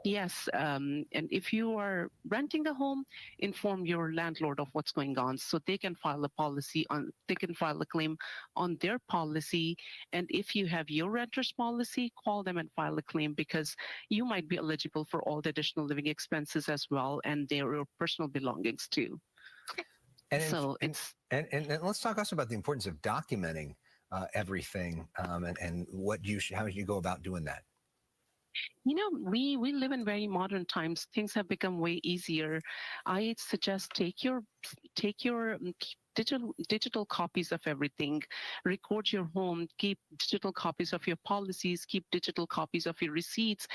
yes, and if you are renting a home, inform your landlord of what's going on so they can file a they can file a claim on their policy. And if you have your renter's policy, call them and file a claim because you might be eligible for all the additional living expenses as well and their personal belongings too. And let's talk also about the importance of documenting everything and how you go about doing that. You know, we live in very modern times. Things have become way easier. I suggest take your digital copies of everything. Record your home. Keep digital copies of your policies. Keep digital copies of your receipts.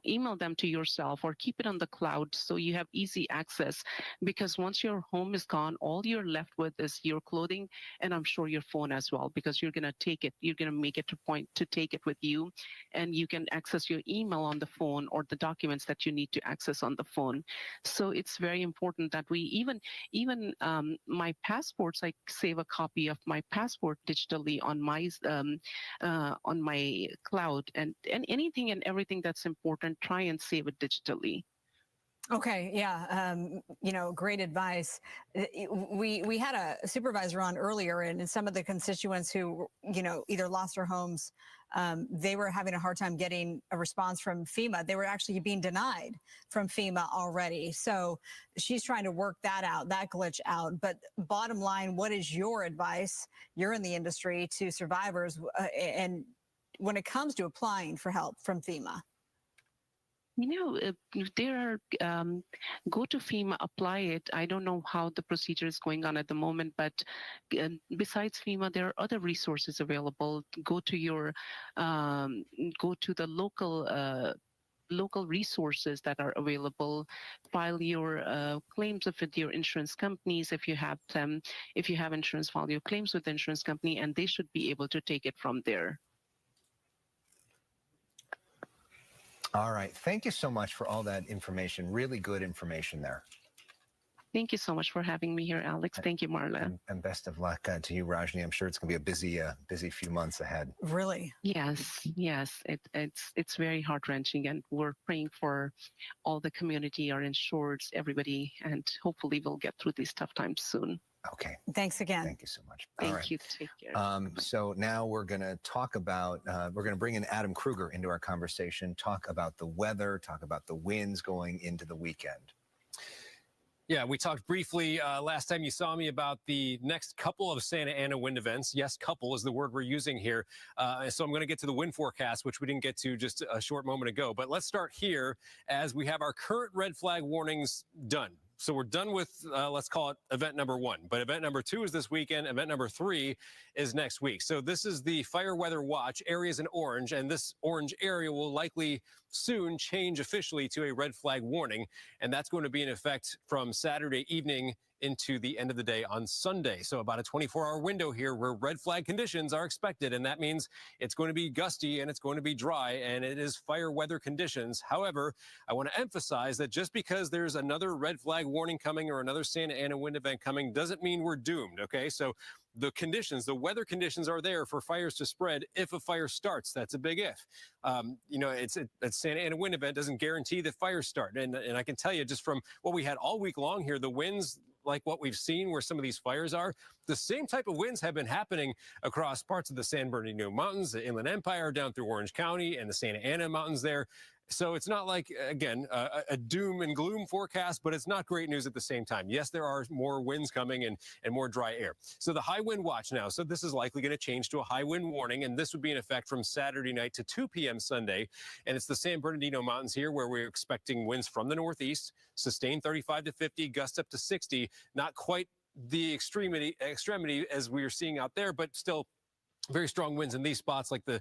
Email them to yourself, or keep it on the cloud so you have easy access. Because once your home is gone, all you're left with is your clothing, and I'm sure your phone as well. Because you're gonna take it. You're gonna make it a point to take it with you, and you can access your email on the phone or the documents that you need to access on the phone. So it's very important that we even my passports, I save a copy of my passport digitally on my cloud, and anything and everything that's important, try and save it digitally. Okay, yeah, you know, great advice. We had a supervisor on earlier, and some of the constituents who, you know, either lost their homes, they were having a hard time getting a response from FEMA. They were actually being denied from FEMA already. So she's trying to work that out, that glitch out. But bottom line, what is your advice? You're in the industry, to survivors, and when it comes to applying for help from FEMA? You know, go to FEMA, apply it. I don't know how the procedure is going on at the moment, but besides FEMA, there are other resources available. Go to the local resources that are available. File your claims with your insurance companies if you have them. If you have insurance, file your claims with the insurance company, and they should be able to take it from there. All right. Thank you so much for all that information. Really good information there. Thank you so much for having me here, Alex. Thank you, Marla. And best of luck to you, Rajni. I'm sure it's going to be a busy few months ahead. Really? Yes. It's very heart-wrenching, and we're praying for all the community, our insureds, everybody, and hopefully we'll get through these tough times soon. Okay. Thanks again. Thank you so much. Thank you. Take care. So now we're going to talk about, we're going to bring in Adam Kruger into our conversation, talk about the weather, talk about the winds going into the weekend. Yeah, we talked briefly last time you saw me about the next couple of Santa Ana wind events. Yes, couple is the word we're using here. So I'm going to get to the wind forecast, which we didn't get to just a short moment ago. But let's start here as we have our current red flag warnings done. So we're done with, let's call it event number 1. But event number 2 is this weekend. Event number 3 is next week. So this is the fire weather watch. Areas in orange, and this orange area will likely soon change officially to a red flag warning. And that's going to be in effect from Saturday evening into the end of the day on Sunday. So about a 24-hour window here where red flag conditions are expected. And that means it's going to be gusty and it's going to be dry, and it is fire weather conditions. However, I want to emphasize that just because there's another red flag warning coming or another Santa Ana wind event coming doesn't mean we're doomed. Okay, so the conditions, the weather conditions are there for fires to spread if a fire starts. That's a big if. You know, it's a Santa Ana wind event doesn't guarantee that fires start. And I can tell you just from what we had all week long here, the winds, like what we've seen where some of these fires are, the same type of winds have been happening across parts of the San Bernardino Mountains, the Inland Empire, down through Orange County and the Santa Ana Mountains there. So it's not like, again, a doom and gloom forecast, but it's not great news at the same time. Yes, there are more winds coming and more dry air. So the high wind watch now. So this is likely going to change to a high wind warning, and this would be in effect from Saturday night to 2 p.m. Sunday. And it's the San Bernardino Mountains here where we're expecting winds from the northeast, sustained 35 to 50, gusts up to 60. Not quite the extremity as we are seeing out there, but still very strong winds in these spots like the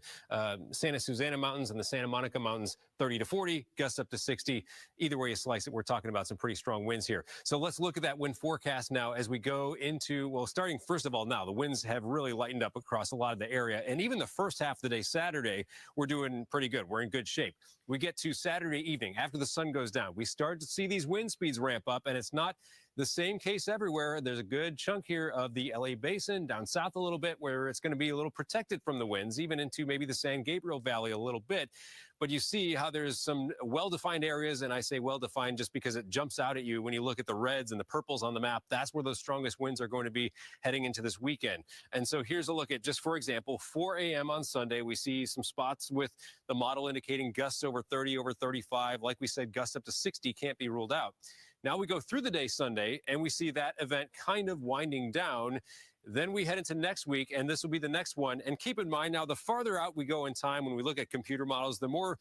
Santa Susana Mountains and the Santa Monica Mountains, 30 to 40, gusts up to 60. Either way you slice it, we're talking about some pretty strong winds here. So let's look at that wind forecast now as we go into, well, starting first of all now, the winds have really lightened up across a lot of the area. And even the first half of the day, Saturday, we're doing pretty good. We're in good shape. We get to Saturday evening, after the sun goes down, we start to see these wind speeds ramp up, and it's not the same case everywhere. There's a good chunk here of the LA Basin, down south a little bit, where it's going to be a little protected from the winds, even into maybe the San Gabriel Valley a little bit. but you see how there's some well-defined areas, and I say well-defined just because it jumps out at you when you look at the reds and the purples on the map. That's where those strongest winds are going to be heading into this weekend. And so here's a look at, just for example, 4 a.m. on Sunday, we see some spots with the model indicating gusts over 30, over 35. Like we said, gusts up to 60 can't be ruled out. Now we go through the day Sunday, and we see that event kind of winding down. Then we head into next week, and this will be the next one. And keep in mind, now the farther out we go in time, when we look at computer models, the more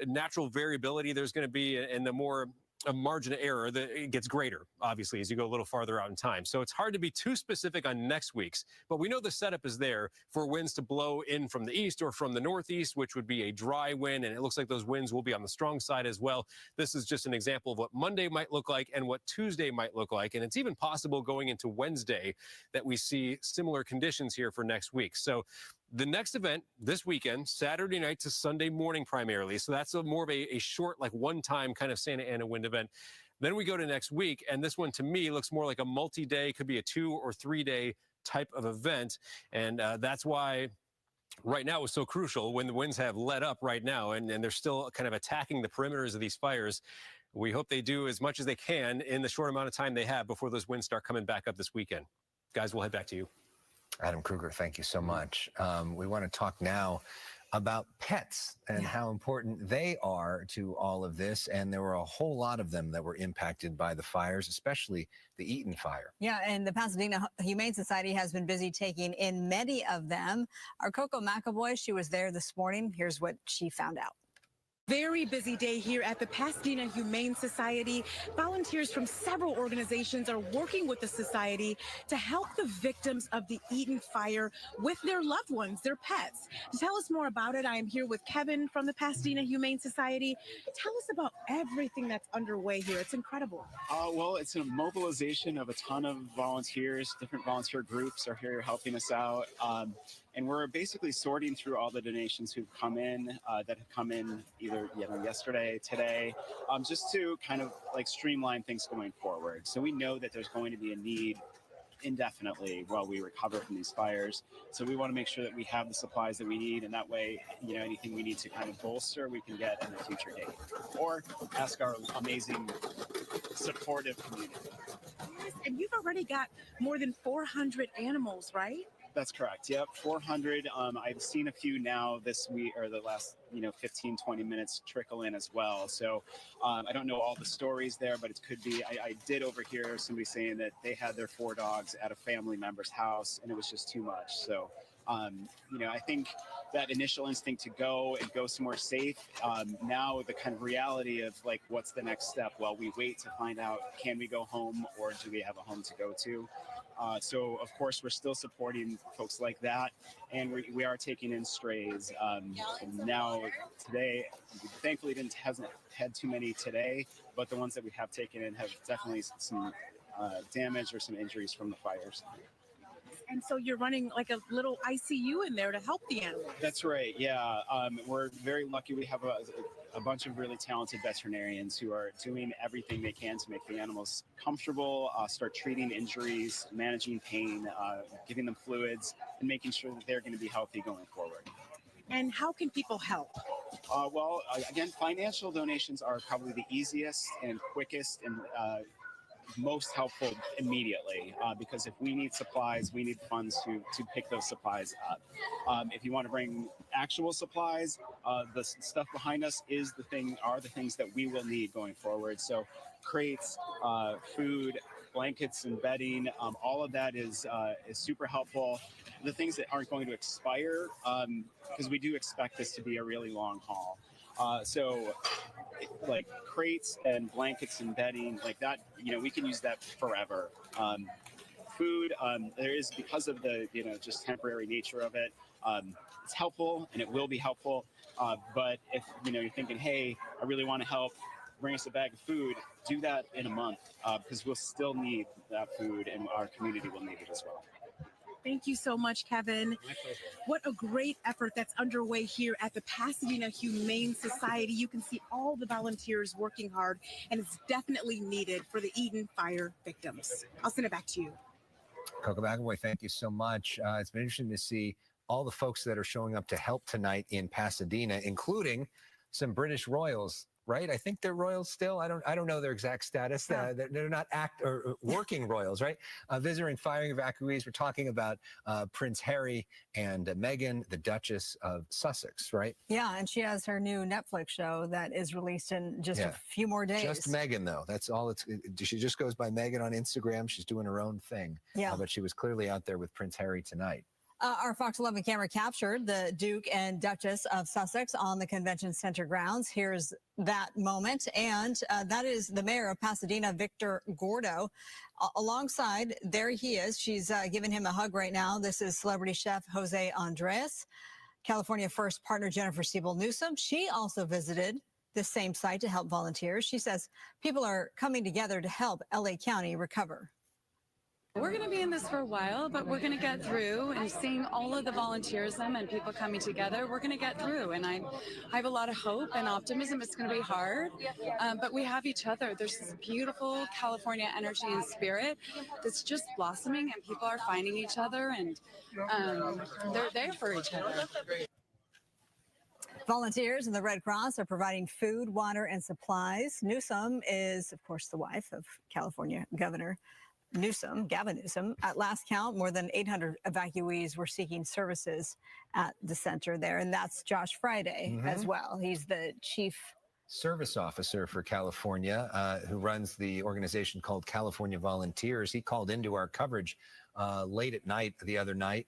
natural variability there's going to be, and the more a margin of error that it gets greater, obviously, as you go a little farther out in time. So it's hard to be too specific on next week's, but we know the setup is there for winds to blow in from the east or from the northeast, which would be a dry wind, and it looks like those winds will be on the strong side as well. This is just an example of what Monday might look like and what Tuesday might look like, and it's even possible going into Wednesday that we see similar conditions here for next week. So the next event this weekend, Saturday night to Sunday morning primarily. So that's more of a short, like one-time kind of Santa Ana wind event. Then we go to next week, and this one to me looks more like a multi-day, could be a 2 or 3 day type of event. And that's why right now is so crucial when the winds have let up right now, and they're still kind of attacking the perimeters of these fires. We hope they do as much as they can in the short amount of time they have before those winds start coming back up this weekend. Guys, we'll head back to you. Adam Kruger, thank you so much. We want to talk now about pets and how important they are to all of this. And there were a whole lot of them that were impacted by the fires, especially the Eaton fire. Yeah, and the Pasadena Humane Society has been busy taking in many of them. Our Coco McAvoy, she was there this morning. Here's what she found out. Very busy day here at the Pasadena Humane Society. Volunteers from several organizations are working with the society to help the victims of the Eaton fire with their loved ones, their pets. To tell us more about it, I am here with Kevin from the Pasadena Humane Society. Tell us about everything that's underway here. It's incredible. Well, it's a mobilization of a ton of volunteers. Different volunteer groups are here helping us out. And we're basically sorting through all the donations who've come in, that have come in either yesterday, today, just to kind of like streamline things going forward. So we know that there's going to be a need indefinitely while we recover from these fires. So we want to make sure that we have the supplies that we need, and that way, anything we need to kind of bolster, we can get in a future date, or ask our amazing, supportive community. Yes, and you've already got more than 400 animals, right? That's correct. Yep, 400. I've seen a few now this week, or the last 15, 20 minutes trickle in as well. So I don't know all the stories there, but it could be. I did overhear somebody saying that they had their 4 dogs at a family member's house, and it was just too much. So I think that initial instinct to go somewhere safe. Now the kind of reality of like, what's the next step? Well, we wait to find out, can we go home, or do we have a home to go to? So, of course, we're still supporting folks like that, and we are taking in strays. Now, today, thankfully, hasn't had too many today, but the ones that we have taken in have definitely some damage or some injuries from the fires. And so you're running like a little ICU in there to help the animals. That's right, yeah. We're very lucky. We have a bunch of really talented veterinarians who are doing everything they can to make the animals comfortable, start treating injuries, managing pain, giving them fluids, and making sure that they're going to be healthy going forward. And how can people help? Well, again, financial donations are probably the easiest and quickest and most helpful immediately, because if we need supplies, we need funds to pick those supplies up. If you want to bring actual supplies, the stuff behind us are the things that we will need going forward. So crates, food, blankets and bedding, all of that is super helpful. The things that aren't going to expire, because we do expect this to be a really long haul. So like crates and blankets and bedding like that, we can use that forever. Food, there is, because of the, just temporary nature of it, it's helpful and it will be helpful. But if, you're thinking, hey, I really want to help, bring us a bag of food, do that in a month, because we'll still need that food and our community will need it as well. Thank you so much, Kevin. What a great effort that's underway here at the Pasadena Humane Society. You can see all the volunteers working hard, and it's definitely needed for the Eaton fire victims. I'll send it back to you. Coco McAvoy, thank you so much. It's been interesting to see all the folks that are showing up to help tonight in Pasadena, including some British royals. Right, I think they're royals still. I don't know their exact status. They're not working royals, right? Visiting firing evacuees. We're talking about Prince Harry and Meghan, the Duchess of Sussex, right? Yeah, and she has her new Netflix show that is released in just a few more days. Just Meghan, though. That's all. She just goes by Meghan on Instagram. She's doing her own thing. Yeah, but she was clearly out there with Prince Harry tonight. Our Fox 11 camera captured the Duke and Duchess of Sussex on the convention center grounds. Here's that moment. And that is the mayor of Pasadena, Victor Gordo. Alongside, there he is. She's giving him a hug right now. This is celebrity chef Jose Andres. California First partner Jennifer Siebel Newsom. She also visited the same site to help volunteers. She says people are coming together to help LA County recover. We're going to be in this for a while, but we're going to get through, and seeing all of the volunteerism and people coming together, we're going to get through. And I have a lot of hope and optimism. It's going to be hard, but we have each other. There's this beautiful California energy and spirit that's just blossoming, and people are finding each other, and they're there for each other. Volunteers and the Red Cross are providing food, water, and supplies. Newsom is, of course, the wife of California Governor Gavin Newsom. At last count, more than 800 evacuees were seeking services at the center there. And that's Josh Friday as well. He's the chief service officer for California, who runs the organization called California Volunteers. He called into our coverage late at night the other night,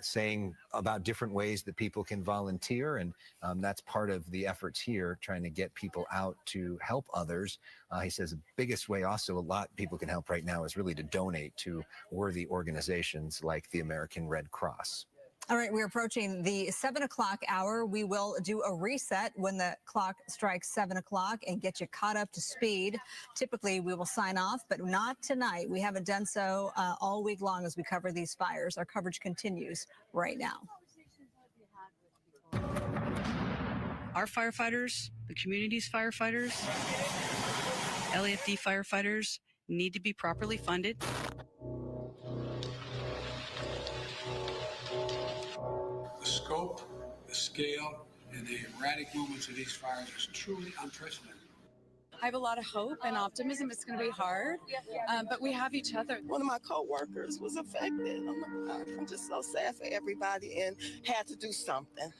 saying about different ways that people can volunteer. And that's part of the efforts here, trying to get people out to help others. He says the biggest way also a lot people can help right now is really to donate to worthy organizations like the American Red Cross. All right, we're approaching the 7 o'clock hour. We will do a reset when the clock strikes 7 o'clock and get you caught up to speed. Typically, we will sign off, but not tonight. We haven't done so all week long as we cover these fires. Our coverage continues right now. Our firefighters, the community's firefighters, LAFD firefighters need to be properly funded. The scope, the scale, and the erratic movements of these fires is truly unprecedented. I have a lot of hope and optimism. It's going to be hard, but we have each other. One of my co-workers was affected. Oh my God, I'm just so sad for everybody and had to do something.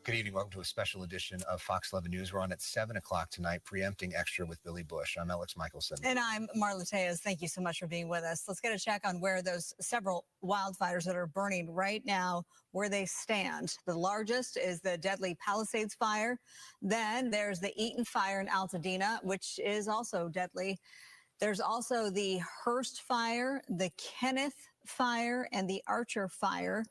Good evening. Welcome to a special edition of Fox 11 News. We're on at 7 o'clock tonight, preempting Extra with Billy Bush. I'm Alex Michelson. And I'm Marla Tejas. Thank you so much for being with us. Let's get a check on where those several wildfires that are burning right now, where they stand. The largest is the deadly Palisades fire. Then there's the Eaton fire in Altadena, which is also deadly. There's also the Hearst fire, the Kenneth fire, and the Archer fire,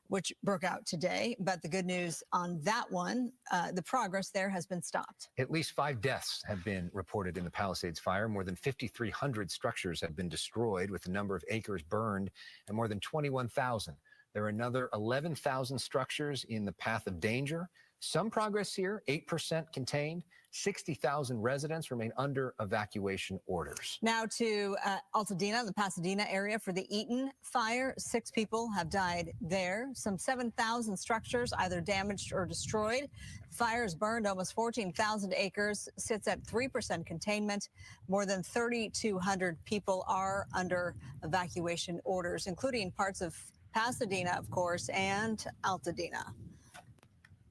which broke out today. But the good news on that one, the progress there has been stopped. At least 5 deaths have been reported in the Palisades fire. More than 5,300 structures have been destroyed, with the number of acres burned and more than 21,000. There are another 11,000 structures in the path of danger. Some progress here, 8% contained. 60,000 residents remain under evacuation orders. Now to Altadena, the Pasadena area for the Eaton fire. 6 people have died there. Some 7,000 structures either damaged or destroyed. Fire has burned almost 14,000 acres, sits at 3% containment. More than 3,200 people are under evacuation orders, including parts of Pasadena, of course, and Altadena.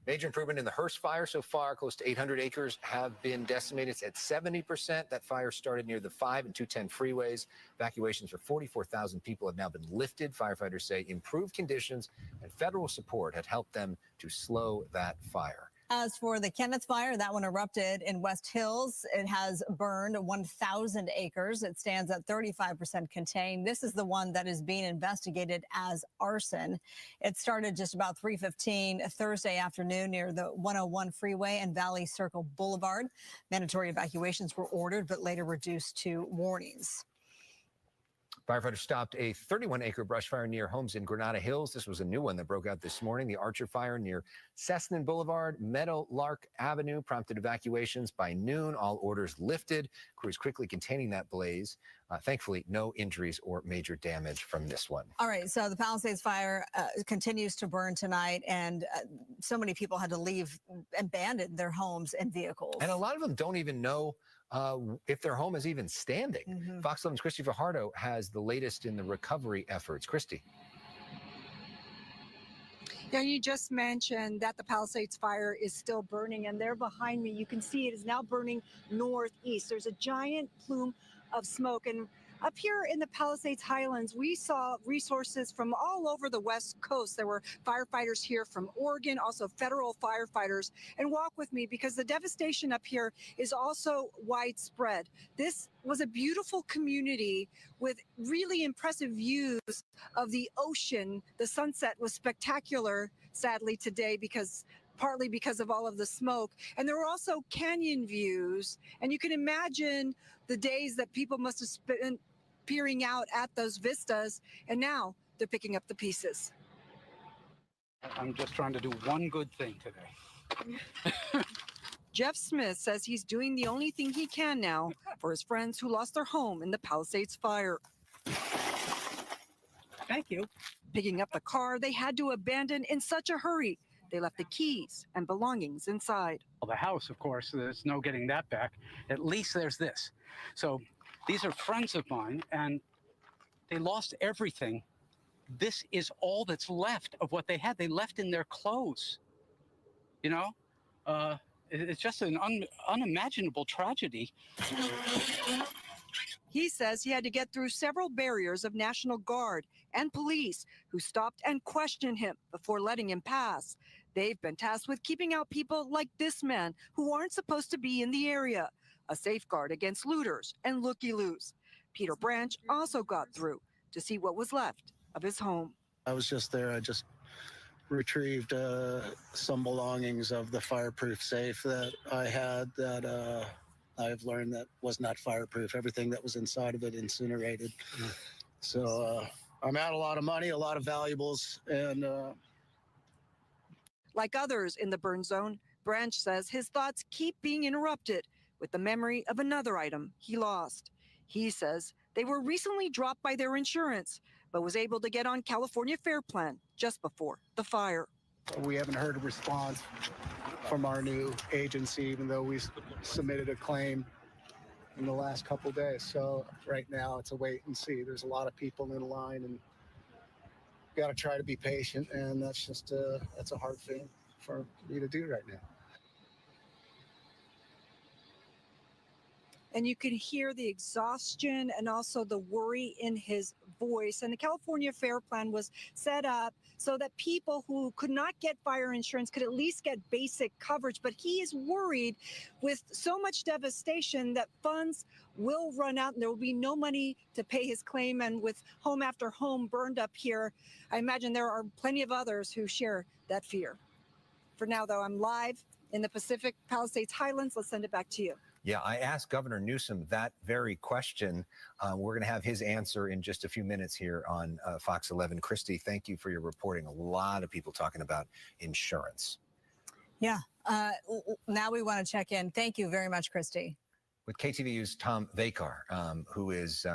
Major improvement in the Hearst fire so far. Close to 800 acres have been decimated. It's at 70%. That fire started near the 5 and 210 freeways. Evacuations for 44,000 people have now been lifted. Firefighters say improved conditions and federal support had helped them to slow that fire. As for the Kenneth fire, that one erupted in West Hills. It has burned 1,000 acres. It stands at 35% contained. This is the one that is being investigated as arson. It started just about 3:15 Thursday afternoon near the 101 freeway and Valley Circle Boulevard. Mandatory evacuations were ordered, but later reduced to warnings. Firefighters stopped a 31-acre brush fire near homes in Granada Hills. This was a new one that broke out this morning. The Archer fire near Cessnan Boulevard, Meadowlark Avenue prompted evacuations by noon. All orders lifted. Crews quickly containing that blaze. Thankfully, no injuries or major damage from this one. All right, so the Palisades fire continues to burn tonight, and so many people had to leave, abandon their homes and vehicles. And a lot of them don't even know if their home is even standing. Fox 11's Christy Fajardo has the latest in the recovery efforts. Christy. Yeah, you just mentioned that the Palisades fire is still burning, and there behind me, you can see it is now burning northeast. There's a giant plume of smoke, and up here in the Palisades Highlands, we saw resources from all over the West Coast. There were firefighters here from Oregon, also federal firefighters. And walk with me, because the devastation up here is also widespread. This was a beautiful community with really impressive views of the ocean. The sunset was spectacular, sadly, today, partly because of all of the smoke. And there were also canyon views. And you can imagine the days that people must have spent peering out at those vistas. And now they're picking up the pieces. I'm just trying to do one good thing today. Jeff Smith says he's doing the only thing he can now for his friends who lost their home in the Palisades fire. Thank you. Picking up the car they had to abandon in such a hurry. They left the keys and belongings inside. Well, the house, of course, there's no getting that back. At least there's this. So these are friends of mine, and they lost everything. This is all that's left of what they had. They left in their clothes. You know, it's just an unimaginable tragedy. He says he had to get through several barriers of National Guard and police who stopped and questioned him before letting him pass. They've been tasked with keeping out people like this man who aren't supposed to be in the area, a safeguard against looters and looky-loos. Peter Branch also got through to see what was left of his home. I was just there. I just retrieved some belongings of the fireproof safe that I had that I've learned that was not fireproof. Everything that was inside of it incinerated. So I'm out a lot of money, a lot of valuables, and like others in the burn zone, Branch says his thoughts keep being interrupted with the memory of another item he lost. He says they were recently dropped by their insurance, but was able to get on California Fair Plan just before the fire. we haven't heard a response from our new agency, even though we submitted a claim in the last couple of days. So right now it's a wait and see. There's a lot of people in line, and got to try to be patient, and that's just that's a hard thing for me to do right now. And you can hear the exhaustion and also the worry in his voice. And the California Fair Plan was set up so that people who could not get fire insurance could at least get basic coverage. But he is worried with so much devastation that funds will run out and there will be no money to pay his claim. And with home after home burned up here, I imagine there are plenty of others who share that fear. For now, though, I'm live in the Pacific Palisades Highlands. Let's send it back to you. Yeah, I asked Governor Newsom that very question. We're going to have his answer in just a few minutes here on Fox 11. Christy, thank you for your reporting. A lot of people talking about insurance. Yeah, now we want to check in. Thank you very much, Christy. With KTVU's Tom Vakar, who is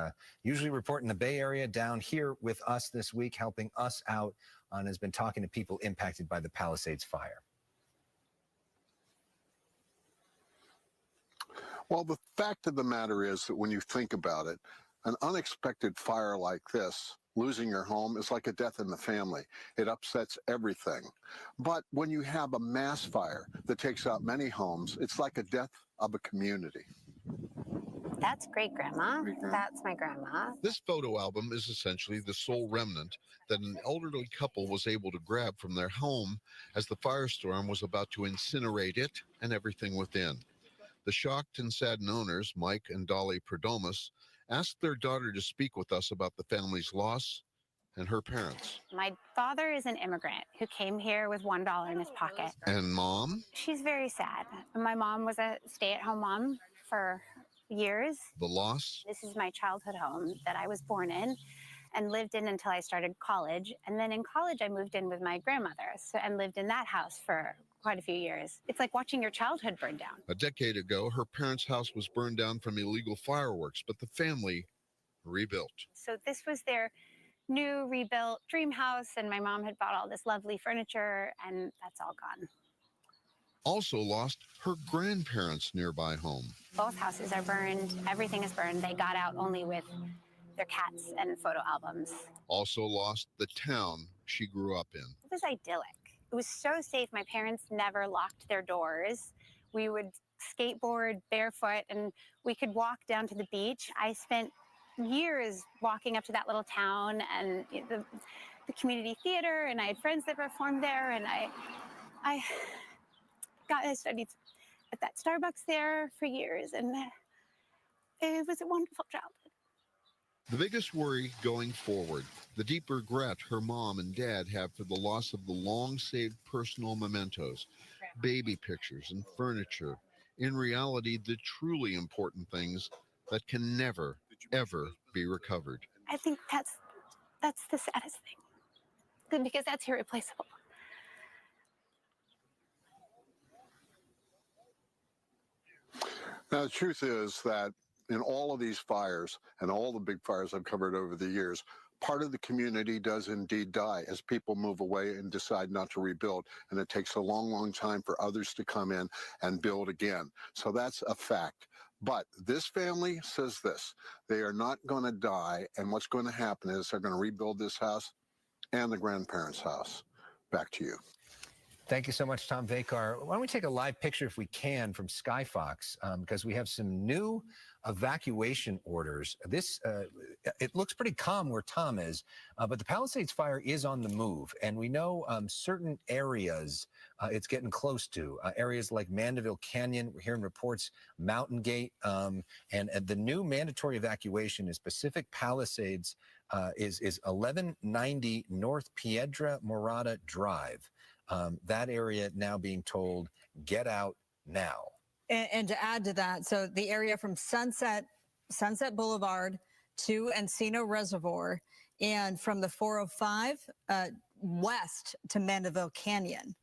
usually reporting the Bay Area, down here with us this week, helping us out, and has been talking to people impacted by the Palisades fire. Well, the fact of the matter is that when you think about it, an unexpected fire like this, losing your home, is like a death in the family. It upsets everything. But when you have a mass fire that takes out many homes, it's like a death of a community. That's great, Grandma. That's my grandma. This photo album is essentially the sole remnant that an elderly couple was able to grab from their home as the firestorm was about to incinerate it and everything within. The shocked and saddened owners, Mike and Dolly Perdomus, asked their daughter to speak with us about the family's loss and her parents. My father is an immigrant who came here with $1 in his pocket. And Mom? She's very sad. My mom was a stay-at-home mom for years. The loss? This is my childhood home that I was born in and lived in until I started college. And then in college, I moved in with my grandmother and lived in that house for quite a few years. It's like watching your childhood burn down. A decade ago, her parents' house was burned down from illegal fireworks, but the family rebuilt. So this was their new rebuilt dream house, and my mom had bought all this lovely furniture, and that's all gone. Also lost her grandparents' nearby home. Both houses are burned. Everything is burned. They got out only with their cats and photo albums. Also lost the town she grew up in. It was idyllic. It was so safe. My parents never locked their doors. We would skateboard barefoot, and we could walk down to the beach. I spent years walking up to that little town and the community theater, and I had friends that performed there, and I studied at that Starbucks there for years, and it was a wonderful childhood. The biggest worry going forward, the deep regret her mom and dad have for the loss of the long-saved personal mementos, baby pictures and furniture. In reality, the truly important things that can never, ever be recovered. I think that's the saddest thing, because that's irreplaceable. Now, the truth is that in all of these fires and all the big fires I've covered over the years, part of the community does indeed die as people move away and decide not to rebuild. And it takes a long, long time for others to come in and build again. So that's a fact. But this family says this: they are not going to die. And what's going to happen is they're going to rebuild this house and the grandparents' house. Back to you. Thank you so much, Tom Vakar. Why don't we take a live picture, if we can, from Skyfox, because we have some new evacuation orders. This, it looks pretty calm where Tom is, but the Palisades fire is on the move, and we know certain areas it's getting close to. Areas like Mandeville Canyon, we're hearing reports, Mountain Gate, and the new mandatory evacuation is Pacific Palisades, is 1190 North Piedra Morada Drive. That area now being told, get out now. And to add to that, so the area from Sunset Boulevard to Encino Reservoir, and from the 405 west to Mandeville Canyon.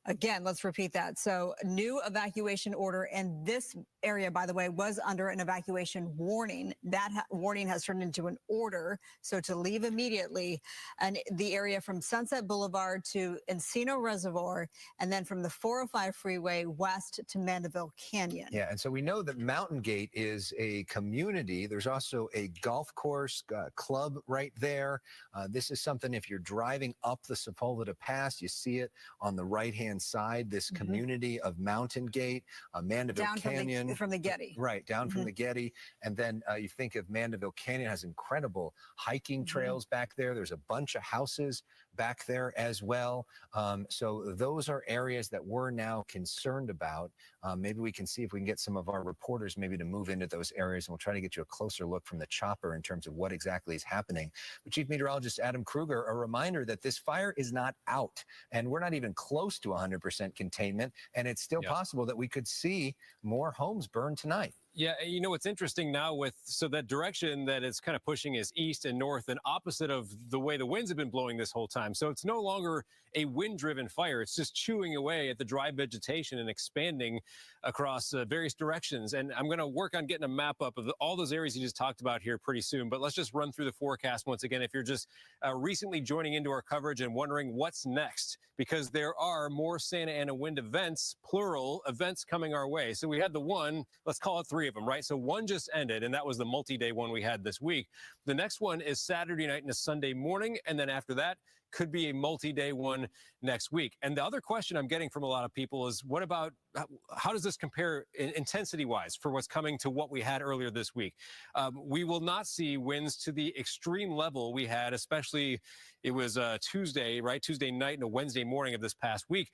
Again, let's repeat that. So new evacuation order, and this area, by the way, was under an evacuation warning. That warning has turned into an order, so to leave immediately. And the area from Sunset Boulevard to Encino Reservoir, and then from the 405 freeway west to Mandeville Canyon. Yeah, and so we know that Mountain Gate is a community. There's also a golf course club right there. This is something, if you're driving up the Sepulveda Pass, you see it on the right-hand side, this community of Mountain Gate, Mandeville Down Canyon. from the Getty. Right, down from the Getty. And then you think of Mandeville Canyon has incredible hiking trails back there. There's a bunch of houses back there as well. So those are areas that we're now concerned about. Maybe we can see if we can get some of our reporters maybe to move into those areas, and we'll try to get you a closer look from the chopper in terms of what exactly is happening. But Chief Meteorologist Adam Kruger, a reminder that this fire is not out, and we're not even close to 100% containment, and it's still possible that we could see more homes burn tonight. Yeah, you know what's interesting now so that direction that it's kind of pushing is east and north, and opposite of the way the winds have been blowing this whole time. So it's no longer a wind-driven fire. It's just chewing away at the dry vegetation and expanding across various directions. And I'm going to work on getting a map up of all those areas you just talked about here pretty soon. But let's just run through the forecast once again. If you're just recently joining into our coverage and wondering what's next, because there are more Santa Ana wind events, plural events, coming our way. So we had the one, let's call it 3 of them, right? So one just ended, and that was the multi-day one we had this week. The next one is Saturday night and a Sunday morning, and then after that could be a multi-day one next week. And the other question I'm getting from a lot of people is, what about, how does this compare intensity-wise for what's coming to what we had earlier this week? We will not see winds to the extreme level we had, especially it was Tuesday, right? Tuesday night and a Wednesday morning of this past week.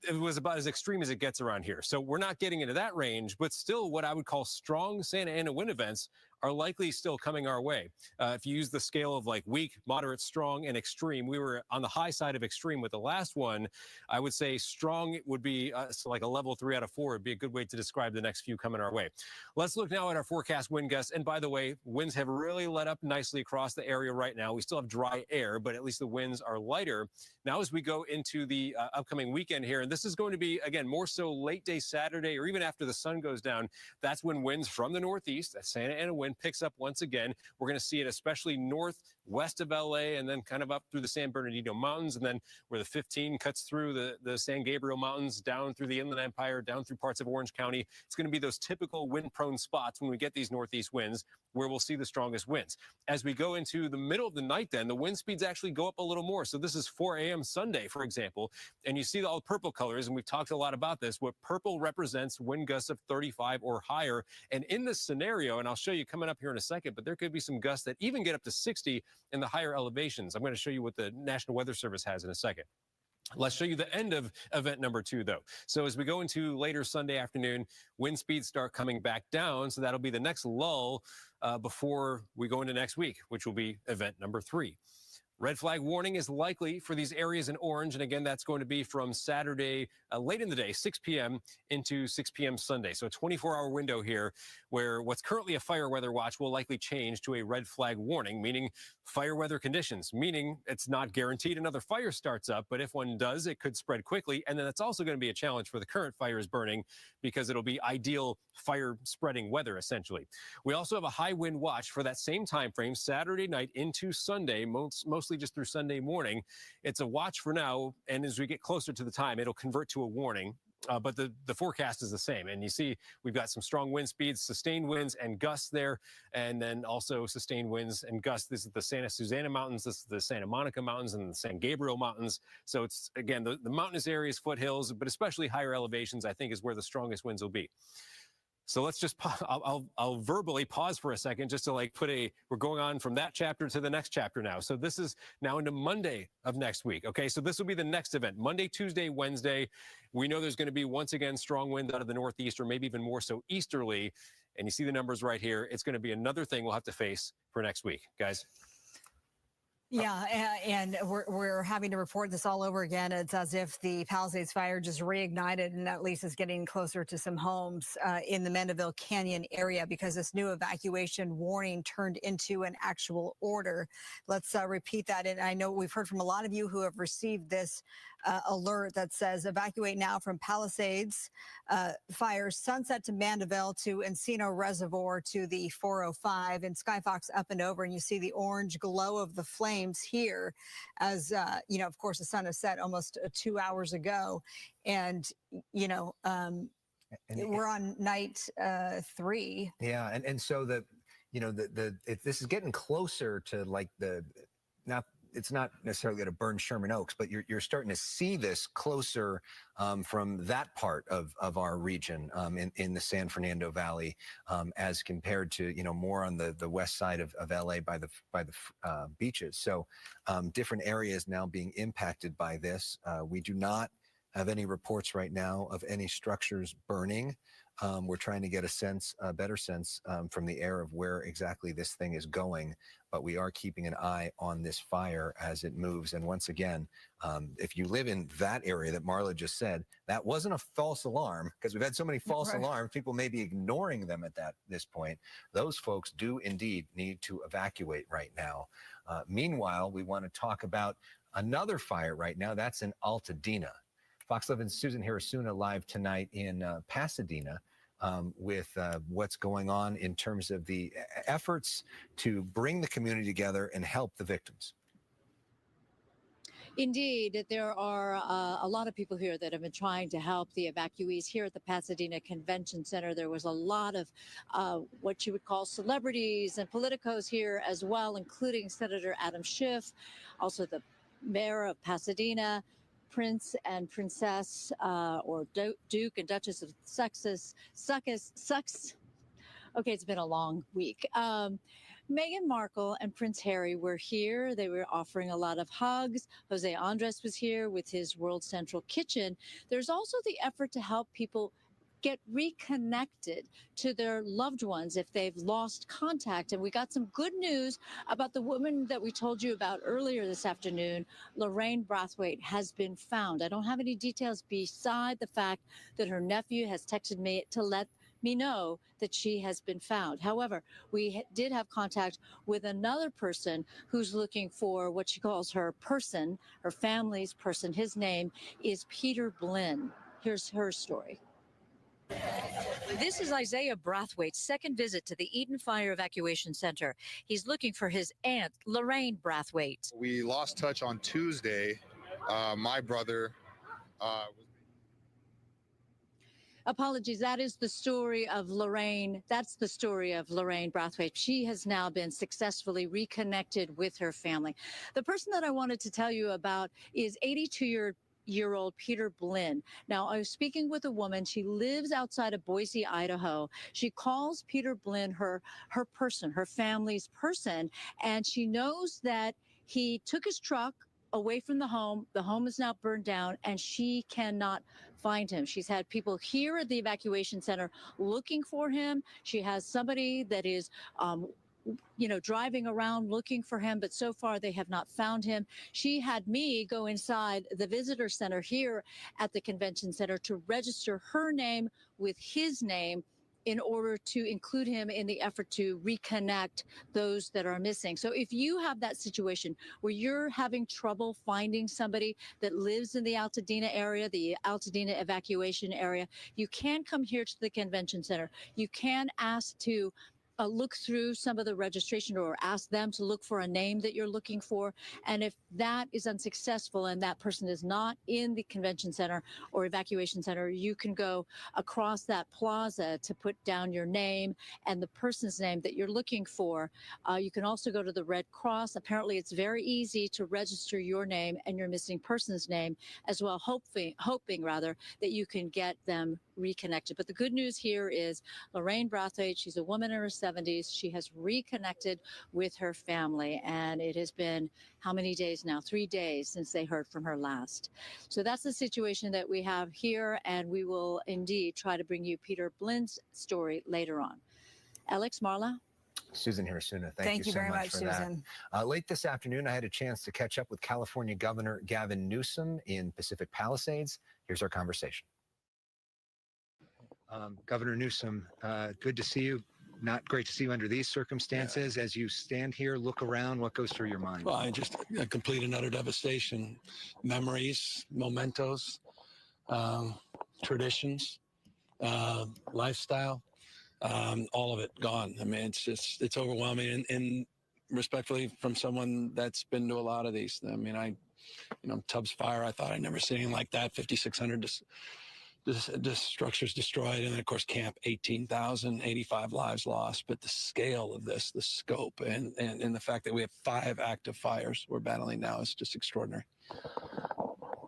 It was about as extreme as it gets around here. So we're not getting into that range, but still what I would call strong Santa Ana wind events are likely still coming our way. If you use the scale of like weak, moderate, strong, and extreme, we were on the high side of extreme with the last one. I would say strong would be so like a level 3 out of 4 would be a good way to describe the next few coming our way. Let's look now at our forecast wind gusts. And by the way, winds have really let up nicely across the area right now. We still have dry air, but at least the winds are lighter. Now as we go into the upcoming weekend here, and this is going to be, again, more so late day Saturday or even after the sun goes down, that's when winds from the northeast, that Santa Ana wind wind picks up once again. We're going to see it especially northwest of LA and then kind of up through the San Bernardino Mountains, and then where the 15 cuts through the San Gabriel Mountains, down through the Inland Empire, down through parts of Orange County. It's going to be those typical wind-prone spots when we get these northeast winds where we'll see the strongest winds. As we go into the middle of the night, then the wind speeds actually go up a little more. So this is 4 a.m. Sunday, for example, and you see all the purple colors, and we've talked a lot about this. What purple represents wind gusts of 35 or higher. And in this scenario, and I'll show you coming up here in a second, but there could be some gusts that even get up to 60 in the higher elevations. I'm going to show you what the National Weather Service has in a second. Let's show you the end of event number 2, though. So as we go into later Sunday afternoon, wind speeds start coming back down. So that'll be the next lull before we go into next week, which will be event number 3. Red flag warning is likely for these areas in orange. And again, that's going to be from Saturday, late in the day, 6 p.m. into 6 p.m. Sunday. So a 24-hour window here where what's currently a fire weather watch will likely change to a red flag warning, meaning fire weather conditions, meaning it's not guaranteed another fire starts up, but if one does, it could spread quickly. And then it's also going to be a challenge for the current fires burning because it'll be ideal fire spreading weather, essentially. We also have a high wind watch for that same time frame, Saturday night into Sunday, mostly just through Sunday morning. It's a watch for now, and as we get closer to the time, it'll convert to a warning. But the forecast is the same. And you see we've got some strong wind speeds, sustained winds and gusts there, and then also sustained winds and gusts. This is the Santa Susana Mountains, this is the Santa Monica Mountains, and the San Gabriel Mountains. So it's, again, the mountainous areas, foothills, but especially higher elevations, I think, is where the strongest winds will be. So let's just, I'll verbally pause for a second just to we're going on from that chapter to the next chapter now. So this is now into Monday of next week. Okay, so this will be the next event, Monday, Tuesday, Wednesday. We know there's going to be, once again, strong wind out of the northeast, or maybe even more so easterly. And you see the numbers right here. It's going to be another thing we'll have to face for next week, guys. Yeah, and we're having to report this all over again. It's as if the Palisades fire just reignited and at least is getting closer to some homes in the Mandeville Canyon area because this new evacuation warning turned into an actual order. Let's repeat that. And I know we've heard from a lot of you who have received this alert that says evacuate now from Palisades fire, Sunset to Mandeville to Encino Reservoir to the 405 and Skyfox up and over. And you see the orange glow of the flames here as, of course, the sun has set almost 2 hours ago. And, we're on night 3. Yeah. And so this is getting closer to it's not necessarily going to burn Sherman Oaks, but you're starting to see this closer from that part of our region in the San Fernando Valley as compared to, more on the west side of LA by the beaches. So different areas now being impacted by this. We do not have any reports right now of any structures burning. We're trying to get a better sense from the air of where exactly this thing is going, but we are keeping an eye on this fire as it moves. And once again, if you live in that area that Marla just said, that wasn't a false alarm, because we've had so many false alarms, people may be ignoring them at this point. Those folks do indeed need to evacuate right now. Meanwhile, we want to talk about another fire right now. That's in Altadena. Fox 11's Susan Hirasuna live tonight in Pasadena with what's going on in terms of the efforts to bring the community together and help the victims. Indeed, there are a lot of people here that have been trying to help the evacuees here at the Pasadena Convention Center. There was a lot of what you would call celebrities and politicos here as well, including Senator Adam Schiff, also the mayor of Pasadena, Prince and Princess, or Duke and Duchess of Sussex. Okay, it's been a long week. Meghan Markle and Prince Harry were here. They were offering a lot of hugs. Jose Andres was here with his World Central Kitchen. There's also the effort to help people get reconnected to their loved ones if they've lost contact. And we got some good news about the woman that we told you about earlier this afternoon. Lorraine Brathwaite has been found. I don't have any details beside the fact that her nephew has texted me to let me know that she has been found. However, we did have contact with another person who's looking for what she calls her person, her family's person. His name is Peter Blinn. Here's her story. This is Isaiah Brathwaite's second visit to the Eaton Fire Evacuation Center. He's looking for his aunt, Lorraine Brathwaite. We lost touch on Tuesday. My brother Apologies. That is the story of Lorraine. That's the story of Lorraine Brathwaite. She has now been successfully reconnected with her family. The person that I wanted to tell you about is 82-year-old Peter Blinn. Now, I was speaking with a woman. She lives outside of Boise, Idaho. She calls Peter Blinn her person, her family's person, and she knows that he took his truck away from the home. The home is now burned down, and she cannot find him. She's had people here at the evacuation center looking for him. She has somebody that is driving around looking for him, but so far they have not found him. She had me go inside the visitor center here at the convention center to register her name with his name in order to include him in the effort to reconnect those that are missing. So if you have that situation where you're having trouble finding somebody that lives in the Altadena area, the Altadena evacuation area, you can come here to the convention center. You can ask to look through some of the registration or ask them to look for a name that you're looking for. And if that is unsuccessful and that person is not in the convention center or evacuation center, you can go across that plaza to put down your name and the person's name that you're looking for. You can also go to the Red Cross. Apparently, it's very easy to register your name and your missing person's name as well, hoping rather that you can get them reconnected. But the good news here is Lorraine Brathwaite, she's a woman in her 70s. She has reconnected with her family, and it has been how many days now? 3 days since they heard from her last. So that's the situation that we have here, and we will indeed try to bring you Peter Blinn's story later on. Alex, Marla? Susan Hirasuna, thank you so very much, for Susan. that. Late this afternoon, I had a chance to catch up with California Governor Gavin Newsom in Pacific Palisades. Here's our conversation. Governor Newsom, good to see you. Not great to see you under these circumstances. As you stand here, look around, what goes through your mind? Well, I just complete another devastation. Memories, mementos, traditions, lifestyle, all of it gone. I mean, it's overwhelming. And respectfully, from someone that's been to a lot of these, I mean, Tubbs Fire, I thought I'd never seen anything like that. 5,600 structures destroyed, and then of course Camp 18,000, 85 lives lost. But the scale of this, the scope, and the fact that we have 5 active fires we're battling now is just extraordinary.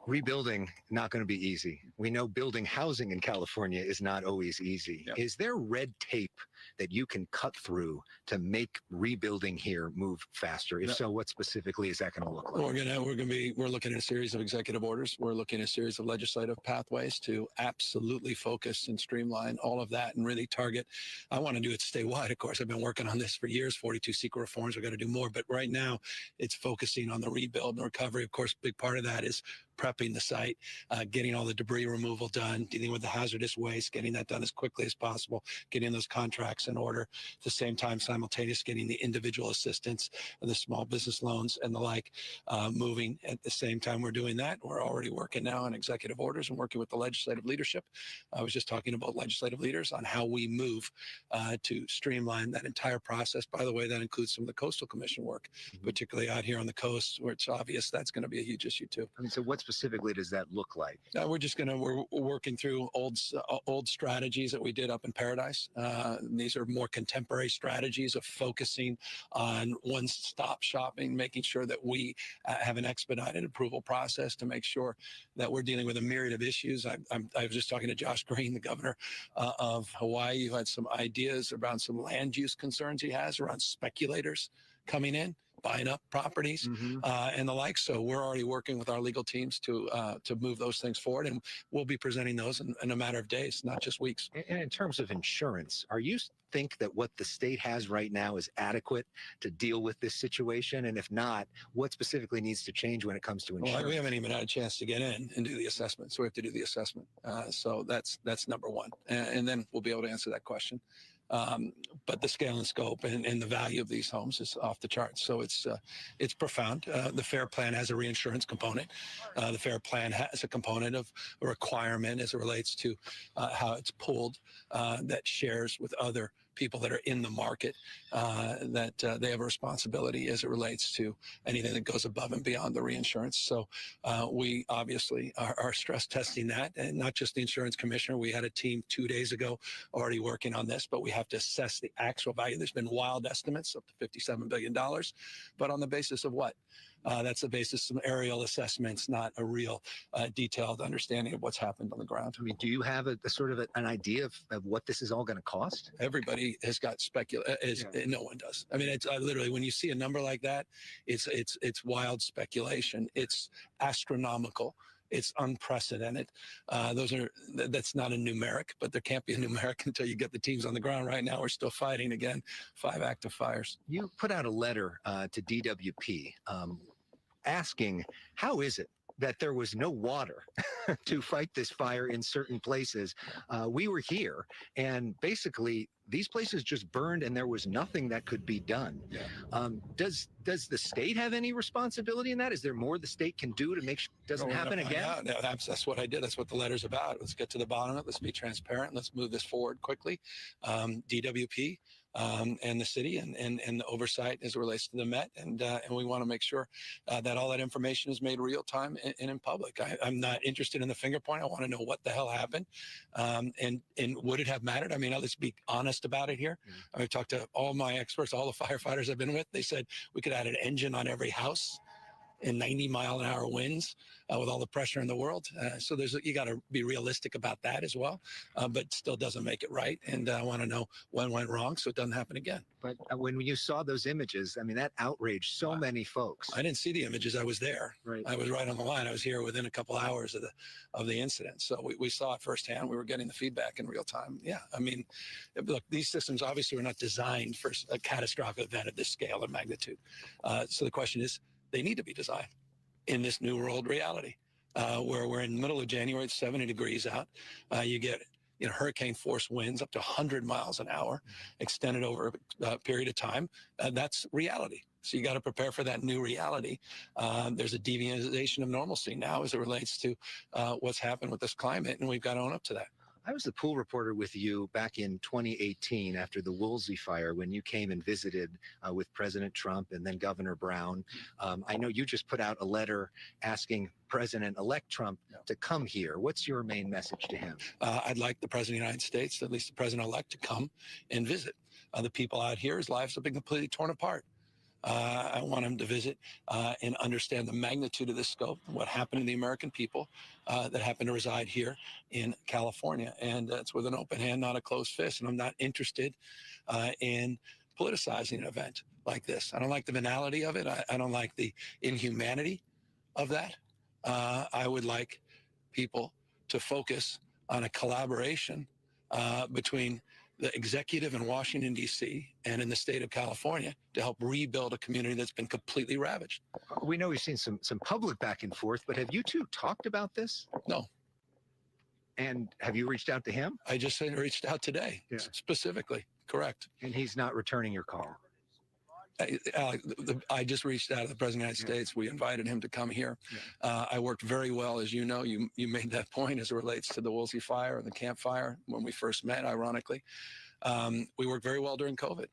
Rebuilding, not going to be easy. We know building housing in California is not always easy. Yep. Is there red tape that you can cut through to make rebuilding here move faster? If so, what specifically is that going to look like? We're looking at a series of executive orders. We're looking at a series of legislative pathways to absolutely focus and streamline all of that and really target. I want to do it statewide, of course. I've been working on this for years, 42 secret reforms. We're going to do more, but right now it's focusing on the rebuild and recovery. Of course, big part of that is prepping the site, getting all the debris removal done, dealing with the hazardous waste, getting that done as quickly as possible, getting those contracts in order. At the same time, simultaneous getting the individual assistance and the small business loans and the like moving. At the same time we're doing that, we're already working now on executive orders and working with the legislative leadership. I was just talking about legislative leaders on how we move to streamline that entire process. By the way, that includes some of the Coastal Commission work, particularly out here on the coast, where it's obvious that's going to be a huge issue too. I mean, so what specifically does that look like? We're working through old strategies that we did up in Paradise. These are more contemporary strategies of focusing on one-stop shopping, making sure that we have an expedited approval process to make sure that we're dealing with a myriad of issues. I was just talking to Josh Green, the governor of Hawaii, who had some ideas around some land use concerns he has around speculators coming in, buying up properties and the like. So we're already working with our legal teams to move those things forward, and we'll be presenting those in a matter of days, not just weeks. And in terms of insurance, are you think that what the state has right now is adequate to deal with this situation? And if not, what specifically needs to change when it comes to insurance? Well, we haven't even had a chance to get in and do the assessment, so we have to do the assessment. So that's number one, and then we'll be able to answer that question. But the scale and scope and the value of these homes is off the charts. So it's profound. The FAIR plan has a reinsurance component. The FAIR plan has a component of a requirement as it relates to how it's pooled that shares with other people that are in the market, that they have a responsibility as it relates to anything that goes above and beyond the reinsurance. So we obviously are stress testing that, and not just the insurance commissioner. We had a team 2 days ago already working on this, but we have to assess the actual value. There's been wild estimates up to $57 billion, but on the basis of what? That's the basis of aerial assessments, not a real detailed understanding of what's happened on the ground. I mean, do you have a sort of an idea of what this is all going to cost? Everybody has got no one does. I mean, it's literally, when you see a number like that, it's wild speculation. It's astronomical. It's unprecedented. That's not a numeric, but there can't be a numeric until you get the teams on the ground. Right now, we're still fighting again, 5 active fires. You put out a letter to DWP asking, how is it that there was no water to fight this fire in certain places? We were here, and basically these places just burned, and there was nothing that could be done. Does the state have any responsibility in that? Is there more the state can do to make sure it doesn't happen again? Yeah, that's what I did. That's what the letter's about. Let's get to the bottom of it. Let's be transparent. Let's move this forward quickly. DWP and the city and the oversight as it relates to the Met, and we want to make sure that all that information is made real time and in public. I'm not interested in the finger point. I want to know what the hell happened, and would it have mattered? I mean, let's be honest about it here. I've talked to all my experts, all the firefighters I've been with. They said we could add an engine on every house in 90-mile-an-hour winds with all the pressure in the world. So you got to be realistic about that as well, but still doesn't make it right. And I want to know when went wrong so it doesn't happen again. But when you saw those images, I mean, that outraged so many folks. I didn't see the images. I was there. Right. I was right on the line. I was here within a couple hours of the incident. So we saw it firsthand. We were getting the feedback in real time. Yeah, I mean, look, these systems obviously were not designed for a catastrophic event of this scale and magnitude. So the question is, they need to be designed in this new world reality, where we're in the middle of January, it's 70 degrees out. You get hurricane force winds up to 100 miles an hour, extended over a period of time. That's reality. So you got to prepare for that new reality. There's a deviation of normalcy now as it relates to what's happened with this climate, and we've got to own up to that. I was the pool reporter with you back in 2018 after the Woolsey fire, when you came and visited with President Trump and then Governor Brown. I know you just put out a letter asking President-elect Trump to come here. What's your main message to him? I'd like the President of the United States, at least the President-elect, to come and visit. The people out here, his lives have been completely torn apart. I want him to visit and understand the magnitude of this scope, what happened to the American people that happen to reside here in California. And it's with an open hand, not a closed fist. And I'm not interested in politicizing an event like this. I don't like the banality of it. I don't like the inhumanity of that. I would like people to focus on a collaboration between the executive in Washington, D.C. and in the state of California to help rebuild a community that's been completely ravaged. We know we've seen some public back and forth, but have you two talked about this? No. And have you reached out to him? I just reached out today, specifically. Correct. And he's not returning your call? I just reached out to the President of the United States. We invited him to come here. I worked very well, as you know. You made that point as it relates to the Woolsey fire and the Camp Fire when we first met, ironically. We worked very well during COVID.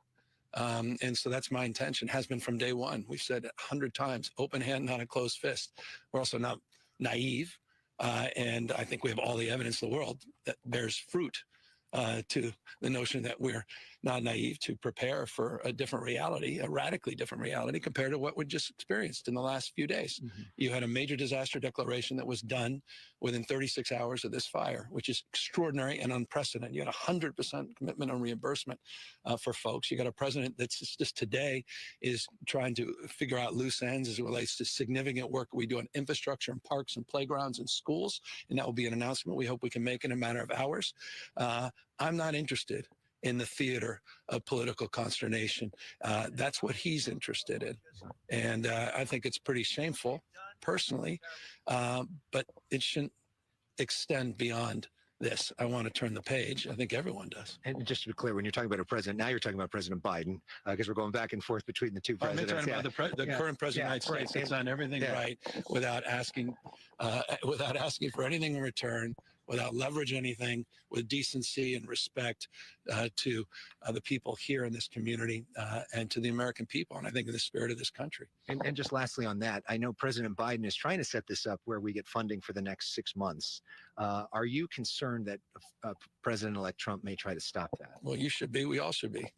And so that's my intention, has been from day one. We've said 100 times, open hand, not a closed fist. We're also not naive. And I think we have all the evidence in the world that bears fruit to the notion that we're not naive to prepare for a different reality, a radically different reality compared to what we just experienced in the last few days. You had a major disaster declaration that was done within 36 hours of this fire, which is extraordinary and unprecedented. You had 100% commitment on reimbursement for folks. You got a president that's just today is trying to figure out loose ends as it relates to significant work we do on infrastructure and parks and playgrounds and schools. And that will be an announcement we hope we can make in a matter of hours. I'm not interested in the theater of political consternation. That's what he's interested in. And I think it's pretty shameful, personally, but it shouldn't extend beyond this. I want to turn the page. I think everyone does. And just to be clear, when you're talking about a president, now you're talking about President Biden, because we're going back and forth between the two I'm presidents. talking about the current president of the United States that's done everything right without asking for anything in return, without leveraging anything, with decency and respect to the people here in this community and to the American people, and I think in the spirit of this country. And just lastly on that, I know President Biden is trying to set this up where we get funding for the next 6 months. Are you concerned that President-elect Trump may try to stop that? Well, you should be. We all should be.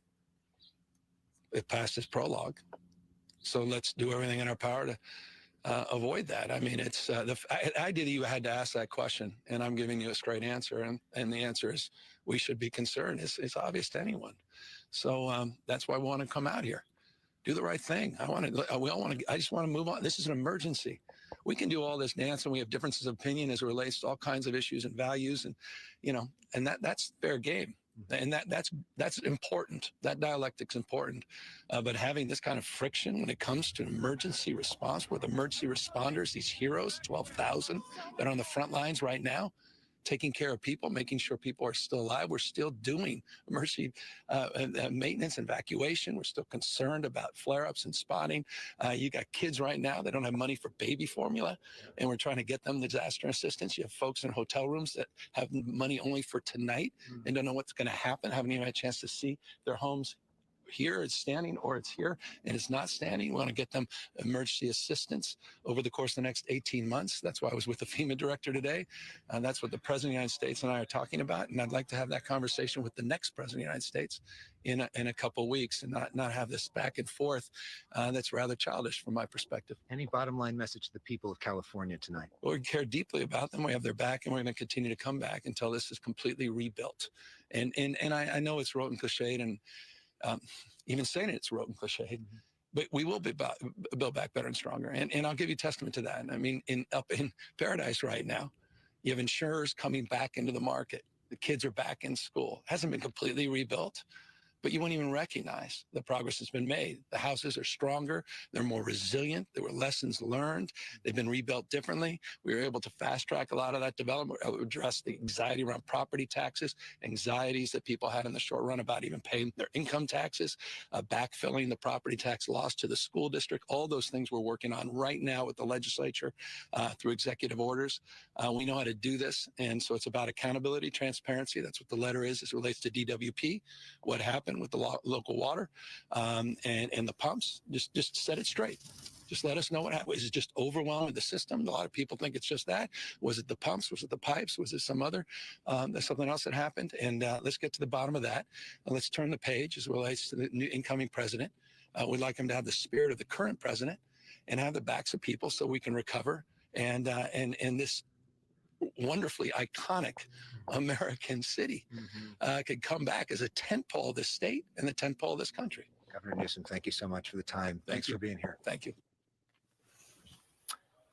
It passed its prologue. So let's do everything in our power to avoid that. I mean, it's the idea that you had to ask that question, and I'm giving you a straight answer, and the answer is we should be concerned. It's obvious to anyone. So that's why we want to come out here. Do the right thing. I just want to move on. This is an emergency. We can do all this dance, and we have differences of opinion as it relates to all kinds of issues and values, and that's fair game. And that's important. That dialectic's important. But having this kind of friction when it comes to emergency response with emergency responders, these heroes, 12,000 that are on the front lines right now, taking care of people, making sure people are still alive. We're still doing emergency maintenance, evacuation. We're still concerned about flare-ups and spotting. You got kids right now that don't have money for baby formula, and we're trying to get them disaster assistance. You have folks in hotel rooms that have money only for tonight and don't know what's going to happen, haven't even had a chance to see their homes here, it's standing, or it's here and it's not standing. We want to get them emergency assistance over the course of the next 18 months. That's why I was with the FEMA director today. And that's what the President of the United States and I are talking about. And I'd like to have that conversation with the next President of the United States in a couple of weeks, and not have this back and forth that's rather childish from my perspective. Any bottom line message to the people of California tonight? Well, we care deeply about them. We have their back, and we're going to continue to come back until this is completely rebuilt. And I know it's rote and cliched, and even saying it's rote and cliched, but we will be built back better and stronger. And I'll give you testament to that. I mean, up in Paradise right now, you have insurers coming back into the market. The kids are back in school. It hasn't been completely rebuilt, but you won't even recognize the progress that's been made. The houses are stronger. They're more resilient. There were lessons learned. They've been rebuilt differently. We were able to fast track a lot of that development, address the anxiety around property taxes, anxieties that people had in the short run about even paying their income taxes, backfilling the property tax loss to the school district. All those things we're working on right now with the legislature through executive orders. We know how to do this. And so it's about accountability, transparency. That's what the letter is as it relates to DWP. What happened with the local water and the pumps, just set it straight. Just let us know what happened. Is it just overwhelming the system? A lot of people think it's just that. Was it the pumps? Was it the pipes? Was it some other, something else that happened? And let's get to the bottom of that. And let's turn the page as it relates to the new incoming president. We'd like him to have the spirit of the current president and have the backs of people so we can recover. And this wonderfully iconic American city could come back as a tentpole of this state and the tentpole of this country. Governor Newsom, thank you so much for the time. Thanks for being here. Thank you.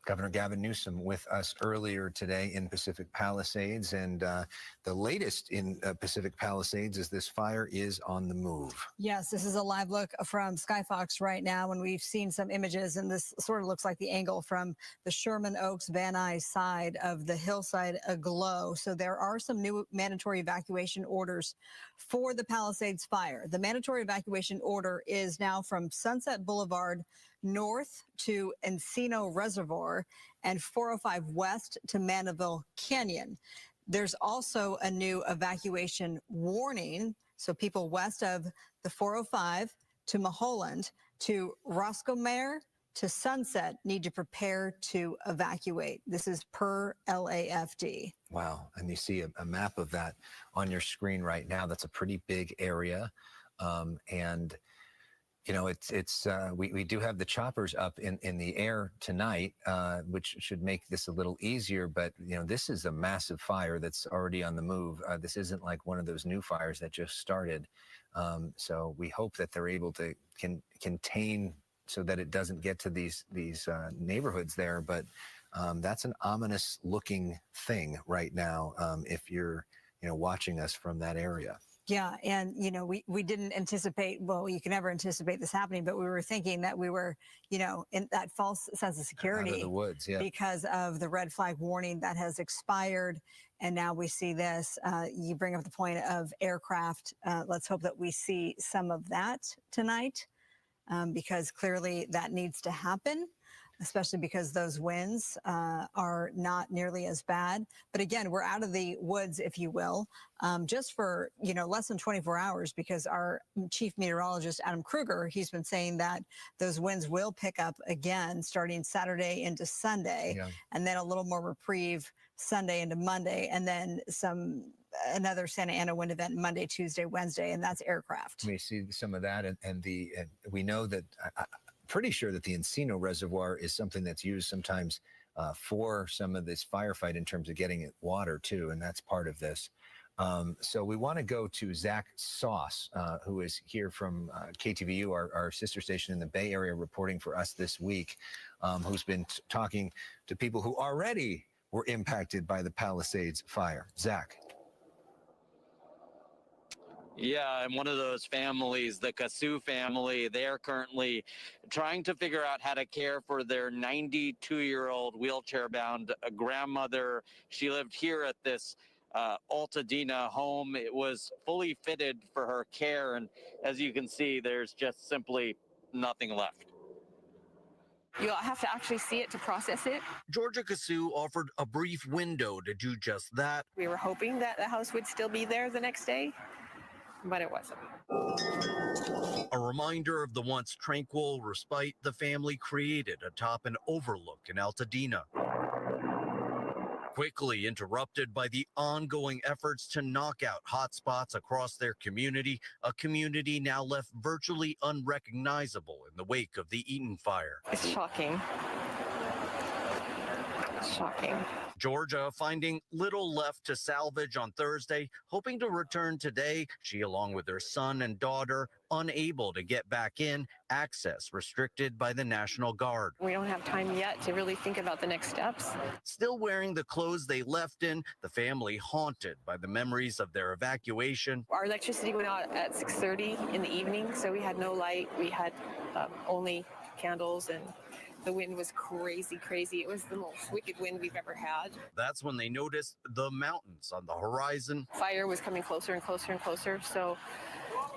Governor Gavin Newsom with us earlier today in Pacific Palisades. And the latest in Pacific Palisades is this fire is on the move. Yes, this is a live look from Skyfox right now, when we've seen some images, and this sort of looks like the angle from the Sherman Oaks Van Nuys side of the hillside aglow. So there are some new mandatory evacuation orders for the Palisades fire. The mandatory evacuation order is now from Sunset Boulevard north to Encino Reservoir and 405 west to Mandeville Canyon. There's also a new evacuation warning. So people west of the 405 to Mulholland to Roscommare to Sunset need to prepare to evacuate. This is per LAFD. Wow. And you see a map of that on your screen right now. That's a pretty big area. And you know, we do have the choppers up in the air tonight, which should make this a little easier. But, you know, this is a massive fire that's already on the move. This isn't like one of those new fires that just started. So we hope that they're able to contain so that it doesn't get to these neighborhoods there. But that's an ominous looking thing right now if you're, you know, watching us from that area. Yeah, and, you know, we didn't anticipate, well, you can never anticipate this happening, but we were thinking that we were, you know, in that false sense of security. Out of the woods, yeah. Because of the red flag warning that has expired. And now we see this. You bring up the point of aircraft. Let's hope that we see some of that tonight, because clearly that needs to happen, especially because those winds are not nearly as bad. But again, we're out of the woods, if you will, just for, less than 24 hours, because our chief meteorologist, Adam Kruger, he's been saying that those winds will pick up again starting Saturday into Sunday, and then a little more reprieve Sunday into Monday, and then another Santa Ana wind event Monday, Tuesday, Wednesday, and that's aircraft. We see some of that, and we know that pretty sure that the Encino Reservoir is something that's used sometimes for some of this firefight in terms of getting it water too, and that's part of this. So we want to go to Zach Sauce, who is here from KTVU, our sister station in the Bay Area, reporting for us this week, who's been talking to people who already were impacted by the Palisades fire. Zach. Yeah, I'm one of those families, the Kasu family. They're currently trying to figure out how to care for their 92-year-old wheelchair-bound grandmother. She lived here at this Altadena home. It was fully fitted for her care, and as you can see, there's just simply nothing left. You'll have to actually see it to process it. Georgia Kasu offered a brief window to do just that. We were hoping that the house would still be there the next day, but it wasn't. A reminder of the once tranquil respite the family created atop an overlook in Altadena. Quickly interrupted by the ongoing efforts to knock out hotspots across their community, a community now left virtually unrecognizable in the wake of the Eaton fire. It's shocking. Shocking. Georgia finding little left to salvage on Thursday, hoping to return today. She, along with her son and daughter, unable to get back in, access restricted by the National Guard. We don't have time yet to really think about the next steps. Still wearing the clothes they left in, the family haunted by the memories of their evacuation. Our electricity went out at 6:30 in the evening, so we had no light. We had only candles, and the wind was crazy, crazy. It was the most wicked wind we've ever had. That's when they noticed the mountains on the horizon. Fire was coming closer and closer and closer. So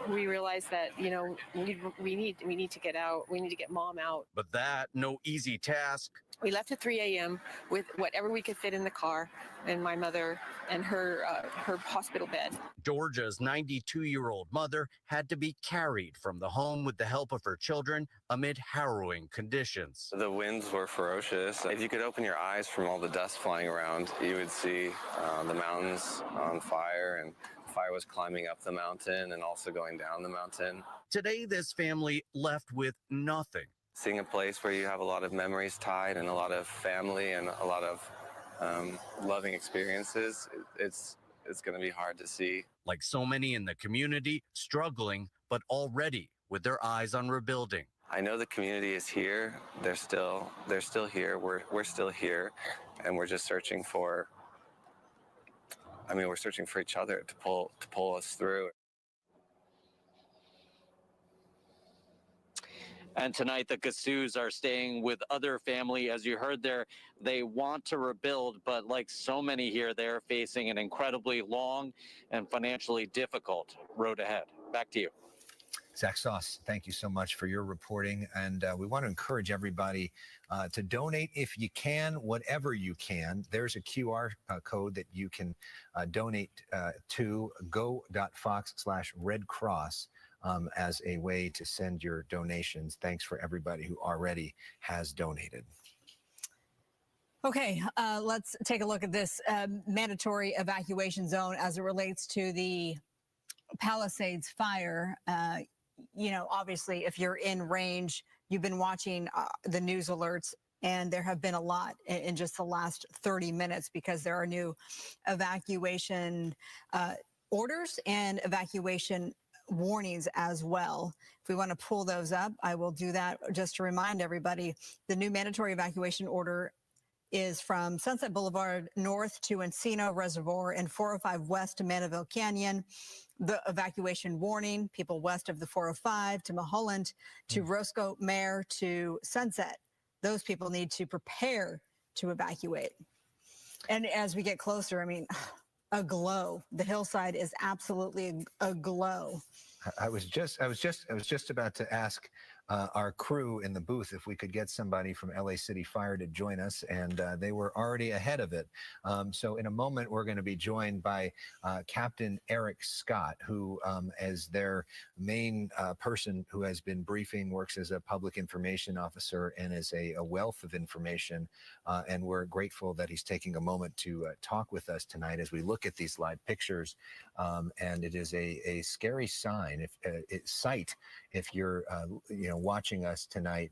we realized that, we need to get out. We need to get Mom out. But that, no easy task. We left at 3 a.m. with whatever we could fit in the car, and my mother and her hospital bed. Georgia's 92-year-old mother had to be carried from the home with the help of her children amid harrowing conditions. The winds were ferocious. If you could open your eyes from all the dust flying around, you would see the mountains on fire, and fire was climbing up the mountain and also going down the mountain. Today, this family left with nothing. Seeing a place where you have a lot of memories tied and a lot of family and a lot of loving experiences, it's going to be hard to see. Like so many in the community, struggling, but already with their eyes on rebuilding. I know the community is here. They're still here. We're still here, and we're just searching for. We're searching for each other to pull us through. And tonight, the Kasus are staying with other family. As you heard there, they want to rebuild, but like so many here, they're facing an incredibly long and financially difficult road ahead. Back to you. Zach Sauce, thank you so much for your reporting. And we want to encourage everybody to donate if you can, whatever you can. There's a QR code that you can donate to go.fox/Red Cross. As a way to send your donations. Thanks for everybody who already has donated. Okay, let's take a look at this mandatory evacuation zone as it relates to the Palisades fire. Obviously, if you're in range, you've been watching the news alerts, and there have been a lot in just the last 30 minutes because there are new evacuation orders and evacuation warnings as well. If we want to pull those up, I will do that. Just to remind everybody, the new mandatory evacuation order is from Sunset Boulevard north to Encino Reservoir and 405 west to Maniville Canyon. The evacuation warning, people west of the 405 to Mulholland to Roscoe Mare to Sunset. Those people need to prepare to evacuate. And as we get closer, I mean, aglow. The hillside is absolutely aglow. I was just about to ask our crew in the booth if we could get somebody from LA City Fire to join us, and they were already ahead of it. So in a moment, we're going to be joined by Captain Eric Scott, who, as their main person who has been briefing, works as a public information officer and is a wealth of information. And we're grateful that he's taking a moment to talk with us tonight as we look at these live pictures. And it is a scary sight if you're watching us tonight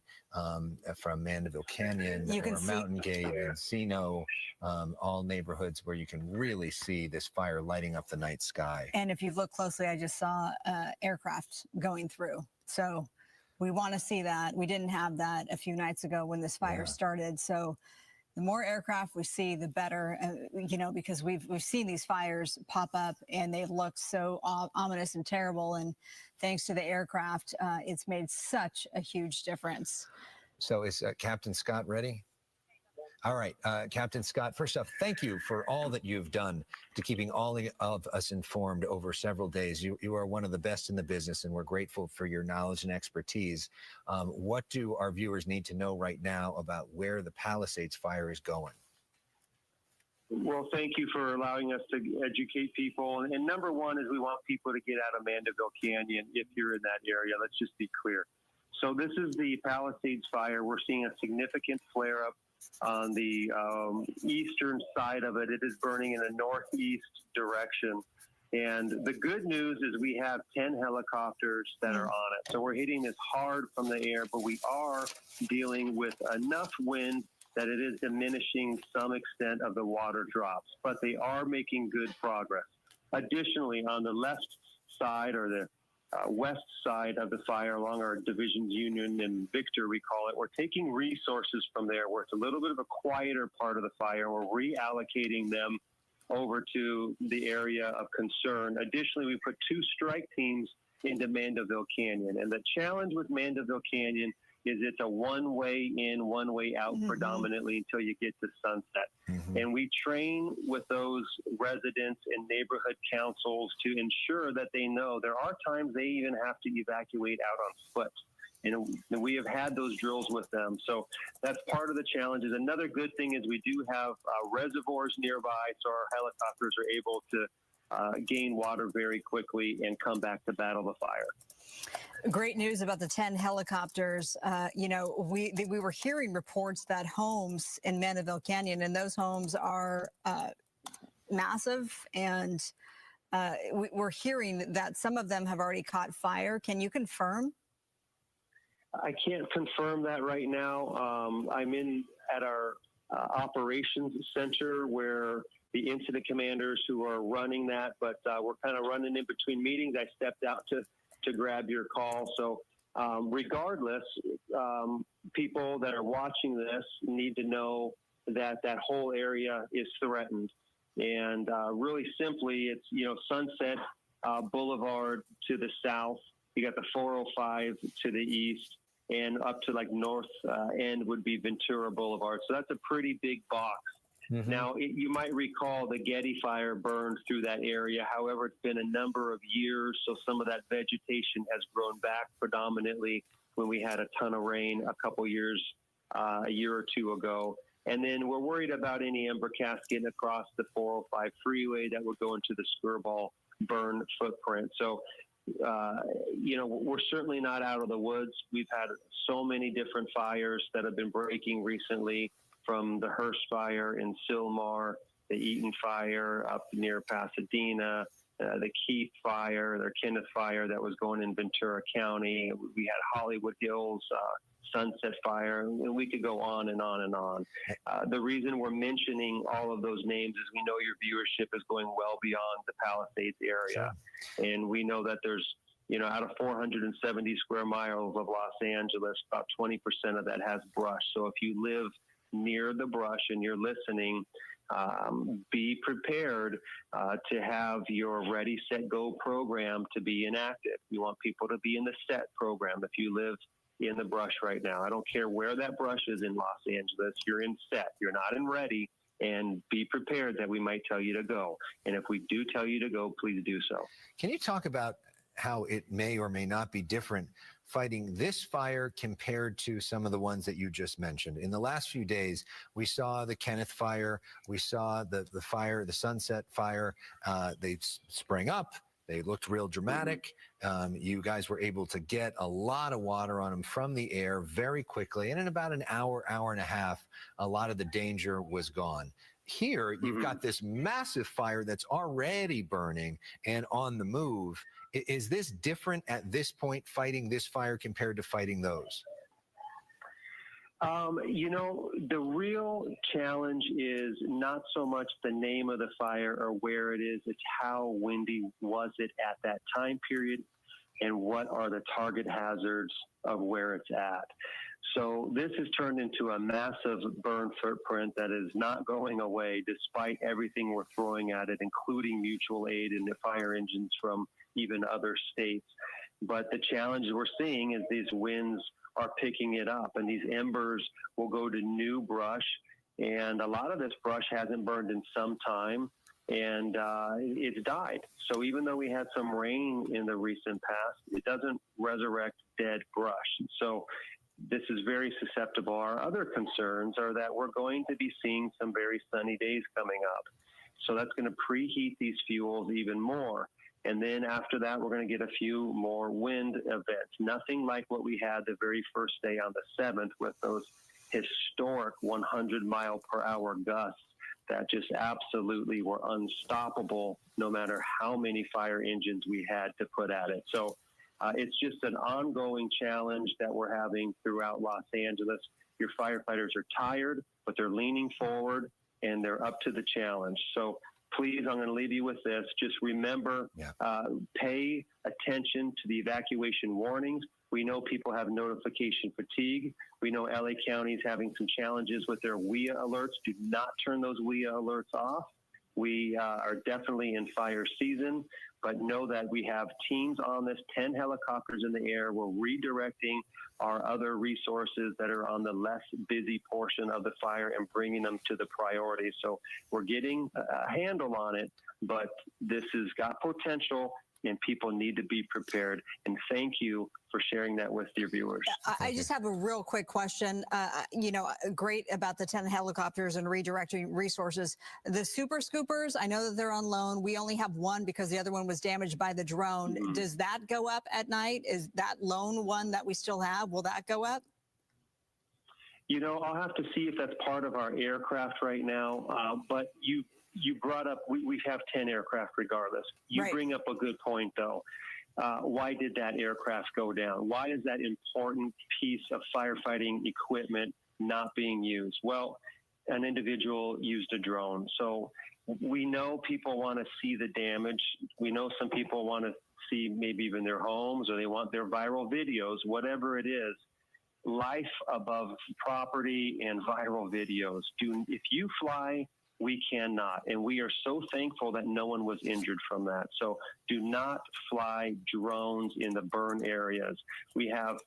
from Mandeville Canyon or Mountain Gate, Encino, all neighborhoods where you can really see this fire lighting up the night sky. And if you look closely, I just saw aircraft going through. So we want to see that. We didn't have that a few nights ago when this fire started. So the more aircraft we see, the better, because we've seen these fires pop up and they look so ominous and terrible. And thanks to the aircraft, it's made such a huge difference. So is Captain Scott ready? All right, Captain Scott, first off, thank you for all that you've done to keeping all of us informed over several days. You are one of the best in the business, and we're grateful for your knowledge and expertise. What do our viewers need to know right now about where the Palisades fire is going? Well, thank you for allowing us to educate people. And number one is we want people to get out of Mandeville Canyon if you're in that area. Let's just be clear. So this is the Palisades fire. We're seeing a significant flare-up on the eastern side of it. It is burning in a northeast direction. And the good news is we have 10 helicopters that are on it. So we're hitting this hard from the air, but we are dealing with enough wind that it is diminishing some extent of the water drops, but they are making good progress. Additionally, on the left side, or the west side of the fire along our divisions Union and Victor, we call it, we're taking resources from there where it's a little bit of a quieter part of the fire. We're reallocating them over to the area of concern. Additionally, we put 2 strike teams into Mandeville Canyon. And the challenge with Mandeville Canyon is it's a one-way in, one-way out predominantly until you get to sunset. And we train with those residents and neighborhood councils to ensure that they know there are times they even have to evacuate out on foot. And we have had those drills with them. So that's part of the challenges. Another good thing is we do have reservoirs nearby, so our helicopters are able to gain water very quickly and come back to battle the fire. Great news about the 10 helicopters. We were hearing reports that homes in Mandeville Canyon, and those homes are massive, and we're hearing that some of them have already caught fire. Can you confirm? I can't confirm that right now. I'm at our operations center where the incident commanders who are running that, but we're kind of running in between meetings. I stepped out to grab your call. So regardless, people that are watching this need to know that that whole area is threatened. And really simply, it's, Sunset Boulevard to the south. You got the 405 to the east, and up to like north end would be Ventura Boulevard. So that's a pretty big box. Now, you might recall the Getty fire burned through that area. However, it's been a number of years, so some of that vegetation has grown back predominantly when we had a ton of rain a year or two ago. And then we're worried about any ember cast getting across the 405 freeway that would go into the Skirball burn footprint. So, we're certainly not out of the woods. We've had so many different fires that have been breaking recently, from the Hearst fire in Sylmar, the Eaton fire up near Pasadena, the Keith fire, the Kenneth fire that was going in Ventura County. We had Hollywood Hills, Sunset fire, and we could go on and on and on. The reason we're mentioning all of those names is we know your viewership is going well beyond the Palisades area. Sure. And we know that there's, out of 470 square miles of Los Angeles, about 20% of that has brush. So if you live near the brush and you're listening, be prepared to have your Ready, Set, Go program to be enacted. We want people to be in the SET program if you live in the brush right now. I don't care where that brush is in Los Angeles. You're in SET. You're not in Ready. and be prepared that we might tell you to go. And if we do tell you to go, please do so. Can you talk about how it may or may not be different fighting this fire compared to some of the ones that you just mentioned? In the last few days, we saw the Kenneth fire, we saw the fire, the Sunset fire. They sprang up. They looked real dramatic. You guys were able to get a lot of water on them from the air very quickly. And in about an hour, hour and a half, a lot of the danger was gone. Here, you've got this massive fire that's already burning and on the move. Is this different at this point, fighting this fire compared to fighting those? You know, the real challenge is not so much the name of the fire or where it is, it's how windy was it at that time period and what are the target hazards of where it's at. So this has turned into a massive burn footprint that is not going away despite everything we're throwing at it, including mutual aid and the fire engines from even other states. But the challenge we're seeing is these winds are picking it up, and these embers will go to new brush, and a lot of this brush hasn't burned in some time, and it's died. So even though we had some rain in the recent past, it doesn't resurrect dead brush. So this is very susceptible. Our other concerns are that we're going to be seeing some very sunny days coming up. So that's going to preheat these fuels even more. And then after that, we're going to get a few more wind events. Nothing like what we had the very first day on the 7th with those historic 100-mile-per-hour gusts that just absolutely were unstoppable no matter how many fire engines we had to put at it. So it's just an ongoing challenge that we're having throughout Los Angeles. Your firefighters are tired, but they're leaning forward and they're up to the challenge. So please, I'm going to leave you with this. Just remember, pay attention to the evacuation warnings. We know people have notification fatigue. We know LA County is having some challenges with their WIA alerts. Do not turn those WIA alerts off. We are definitely in fire season, but know that we have teams on this, 10 helicopters in the air. We're redirecting our other resources that are on the less busy portion of the fire and bringing them to the priority. So we're getting a handle on it, but this has got potential and people need to be prepared. And thank you for sharing that with your viewers. I just have a real quick question. You know, great about the 10 helicopters and redirecting resources. The super scoopers, I know that they're on loan. We only have one because the other one was damaged by the drone. Does that go up at night? Is that lone one that we still have, will that go up? You know, I'll have to see if that's part of our aircraft right now. But you brought up, we have 10 aircraft regardless. You bring up a good point, though. Why did that aircraft go down? Why is that important piece of firefighting equipment not being used? Well, an individual used a drone. So we know people want to see the damage. We know some people want to see maybe even their homes, or they want their viral videos, whatever it is. Life above property and viral videos. If you fly, we cannot. And we are so thankful that no one was injured from that. So do not fly drones in the burn areas. We have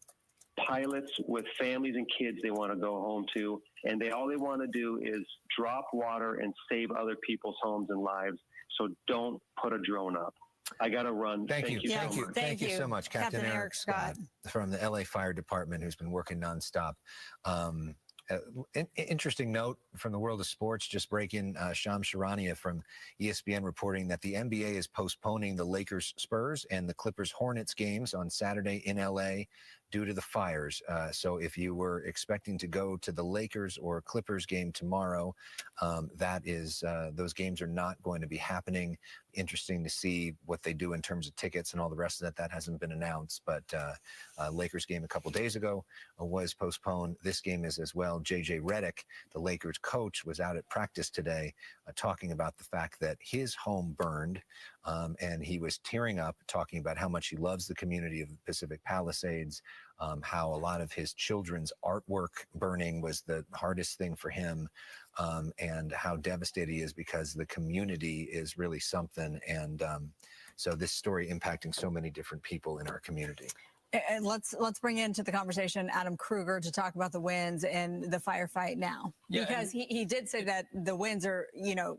pilots with families and kids they want to go home to, and all they want to do is drop water and save other people's homes and lives. So don't put a drone up. I got to run. Thank you. Thank you so much, Captain Eric Scott from the LA Fire Department, who's been working nonstop. Interesting note from the world of sports, just breaking, Shams Charania from ESPN reporting that the NBA is postponing the Lakers-Spurs and the Clippers-Hornets games on Saturday in LA due to the fires. So if you were expecting to go to the Lakers or Clippers game tomorrow, those games are not going to be happening. Interesting to see what they do in terms of tickets and all the rest of that. That hasn't been announced, but Lakers game a couple days ago was postponed. This game is as well. JJ Redick, the Lakers coach, was out at practice today talking about the fact that his home burned, and he was tearing up, talking about how much he loves the community of the Pacific Palisades, how a lot of his children's artwork burning was the hardest thing for him, and how devastated he is because the community is really something. And so this story impacting so many different people in our community. And let's bring into the conversation Adam Kruger to talk about the winds and the firefight now, because he did say that the winds are,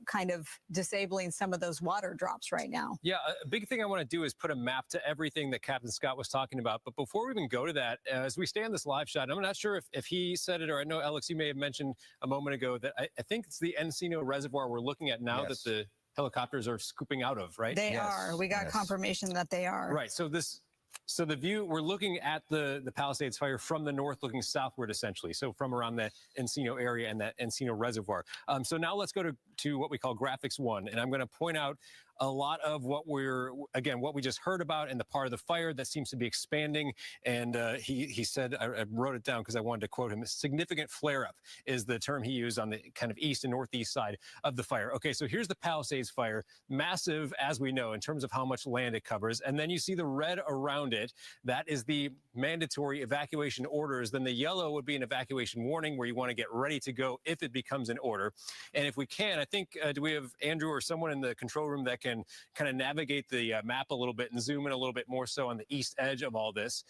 kind of disabling some of those water drops right now. Yeah, a big thing I want to do is put a map to everything that Captain Scott was talking about. But before we even go to that, as we stay on this live shot, I'm not sure if he said it, or I know, Alex, you may have mentioned a moment ago that I think it's the Encino Reservoir we're looking at now that the helicopters are scooping out of, right? They are. We got confirmation that they are. Right. So the view, we're looking at the Palisades fire from the north, looking southward, essentially. So from around the Encino area and that Encino Reservoir. So now let's go to what we call graphics 1. And I'm going to point out a lot of what what we just heard about and the part of the fire that seems to be expanding. And he said, I wrote it down because I wanted to quote him, significant flare-up is the term he used on the kind of east and northeast side of the fire. Okay, so here's the Palisades fire, massive, as we know, in terms of how much land it covers. And then you see the red around it. That is the mandatory evacuation orders. Then the yellow would be an evacuation warning where you want to get ready to go if it becomes an order. And if we can, I think, do we have Andrew or someone in the control room that can kind of navigate the map a little bit and zoom in a little bit more so on the east edge of all this?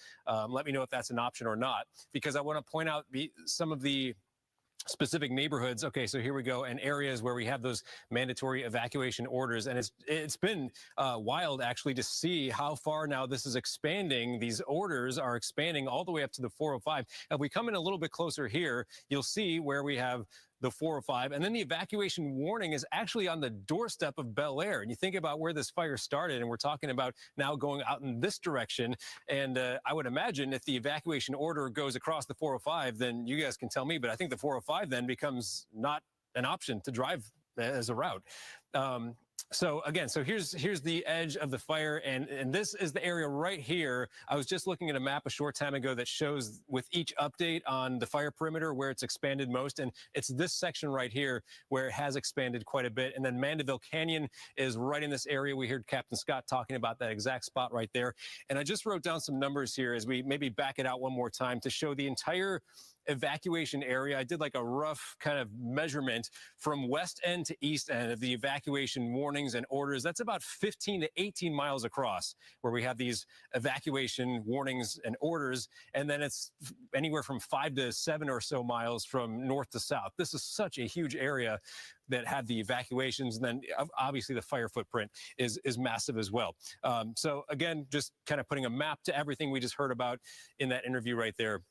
Let me know if that's an option or not, because I want to point out some of the specific neighborhoods. Okay, so here we go, and areas where we have those mandatory evacuation orders. And it's been wild, actually, to see how far now this is expanding. These orders are expanding all the way up to the 405. If we come in a little bit closer here, you'll see where we have the 405, and then the evacuation warning is actually on the doorstep of Bel Air. And you think about where this fire started, and we're talking about now going out in this direction. And I would imagine if the evacuation order goes across the 405, then you guys can tell me, but I think the 405 then becomes not an option to drive as a route. So again, here's the edge of the fire, and this is the area right here. I was just looking at a map a short time ago that shows with each update on the fire perimeter where it's expanded most, and it's this section right here where it has expanded quite a bit. And then Mandeville Canyon is right in this area. We heard Captain Scott talking about that exact spot right there. And I just wrote down some numbers here as we maybe back it out one more time to show the entire evacuation area. I did like a rough kind of measurement from west end to east end of the evacuation warnings and orders. That's about 15 to 18 miles across where we have these evacuation warnings and orders. And then it's anywhere from 5 to 7 or so miles from north to south. This is such a huge area that have the evacuations. And then obviously the fire footprint is massive as well. So again, just kind of putting a map to everything we just heard about in that interview right there